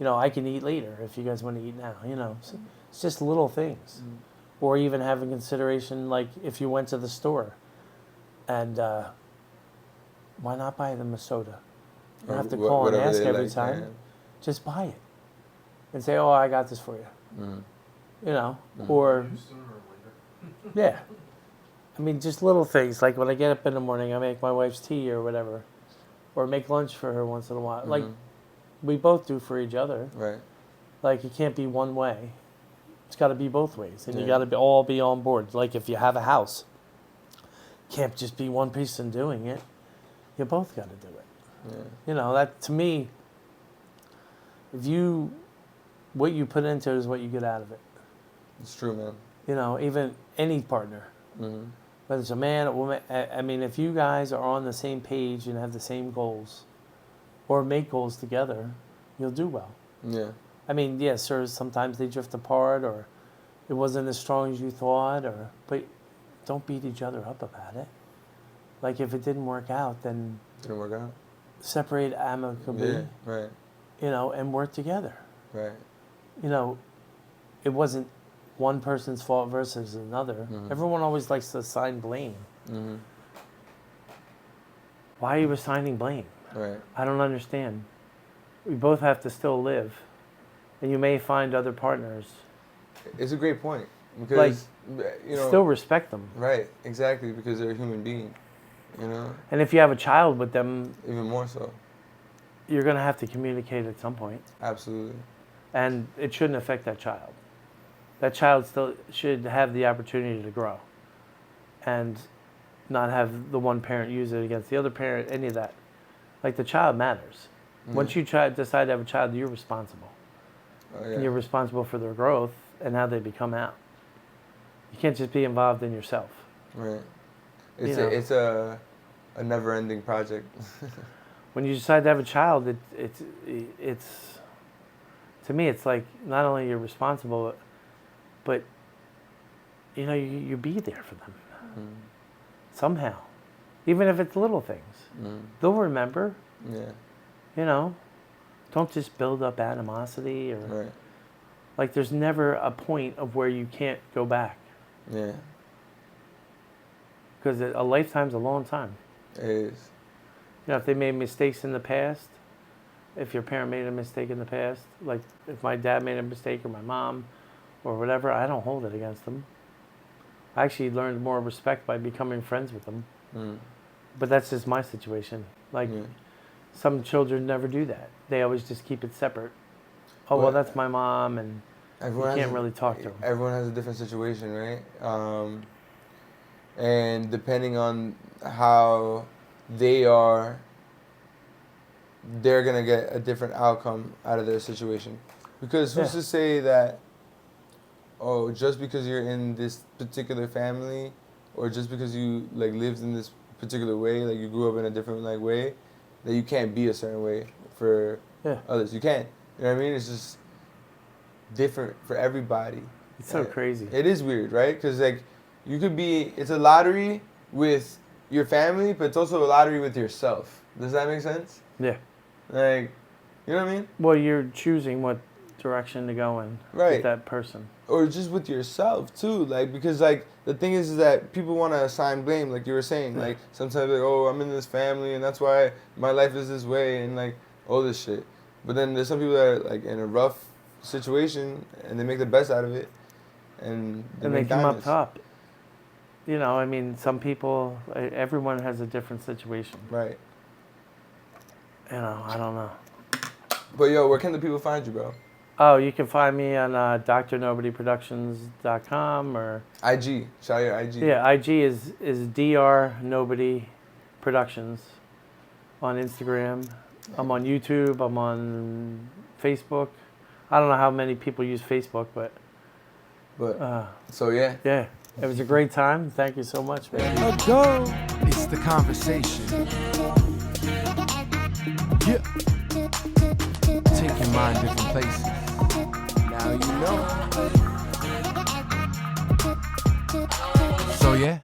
I can eat later if you guys want to eat now, So it's just little things. Or even having consideration, like if you went to the store and why not buy them a soda? You don't have to call and ask every time. Yeah. Just buy it. And say, oh, I got this for you. Or... Yeah. I mean, just little things. Like when I get up in the morning, I make my wife's tea or whatever. Or make lunch for her once in a while. Like, we both do for each other. Right. Like, it can't be one way. It's got to be both ways. And you got to all be on board. Like, if you have a house, can't just be one person doing it. You both got to do it. Yeah. That, to me, what you put into it is what you get out of it. It's true, man. Even any partner. whether it's a man or woman. I mean, if you guys are on the same page and have the same goals, or make goals together, you'll do well. Yeah. I mean, yes, sir, sometimes they drift apart, or it wasn't as strong as you thought, but don't beat each other up about it. Like, if it didn't work out, then Didn't work out. separate amicably, Yeah. Right. and work together. Right. It wasn't one person's fault versus another. Mhm. Everyone always likes to assign blame. Mhm. Why are you assigning blame? Right. I don't understand. We both have to still live, and you may find other partners. It's a great point because Still respect them. Right. Exactly, because they're a human being. And if you have a child with them, Even more so. you're going to have to communicate at some point. Absolutely. And it shouldn't affect that child. That child still should have the opportunity to grow and not have the one parent use it against the other parent, any of that. Like, the child matters. Once you decide to have a child, you're responsible. Oh, yeah. And you're responsible for their growth and how they become out. You can't just be involved in yourself. Right. It's a never-ending project. When you decide to have a child, it's to me, it's like not only you're responsible, but you be there for them somehow, even if it's little things. They'll remember. Yeah. Don't just build up animosity or Right. like. There's never a point of where you can't go back, Yeah. because a lifetime's a long time. It is. If they made mistakes in the past, if your parent made a mistake in the past, like if my dad made a mistake or my mom or whatever, I don't hold it against them. I actually learned more respect by becoming friends with them. But that's just my situation. Like, some children never do that. They always just keep it separate. Oh, well, that's my mom, and you can't really talk to them. Everyone has a different situation, right? And depending on how they are, they're going to get a different outcome out of their situation. Because who's to say that, just because you're in this particular family, or just because you lived in this particular way, like you grew up in a different way, that you can't be a certain way for others. You can't. You know what I mean? It's just different for everybody. It's so crazy. It is weird, right? Because you could be. It's a lottery with your family, but it's also a lottery with yourself. Does that make sense? Yeah. You know what I mean? Well, you're choosing what direction to go in with that person. Or just with yourself too, because the thing is that people want to assign blame, like you were saying, sometimes I'm in this family and that's why my life is this way and all this shit. But then there's some people that are in a rough situation and they make the best out of it, and they come up top. I mean, some people, everyone has a different situation. Right. I don't know. But where can the people find you, bro? Oh, you can find me on DRNOBODYProductions.com or IG. Shout out your IG. Yeah, IG is DRNOBODY Productions on Instagram. I'm on YouTube. I'm on Facebook. I don't know how many people use Facebook, but so yeah. Yeah, it was a great time. Thank you so much, man. Let's go. It's the conversation. Yeah. Take your mind different places. Now you know.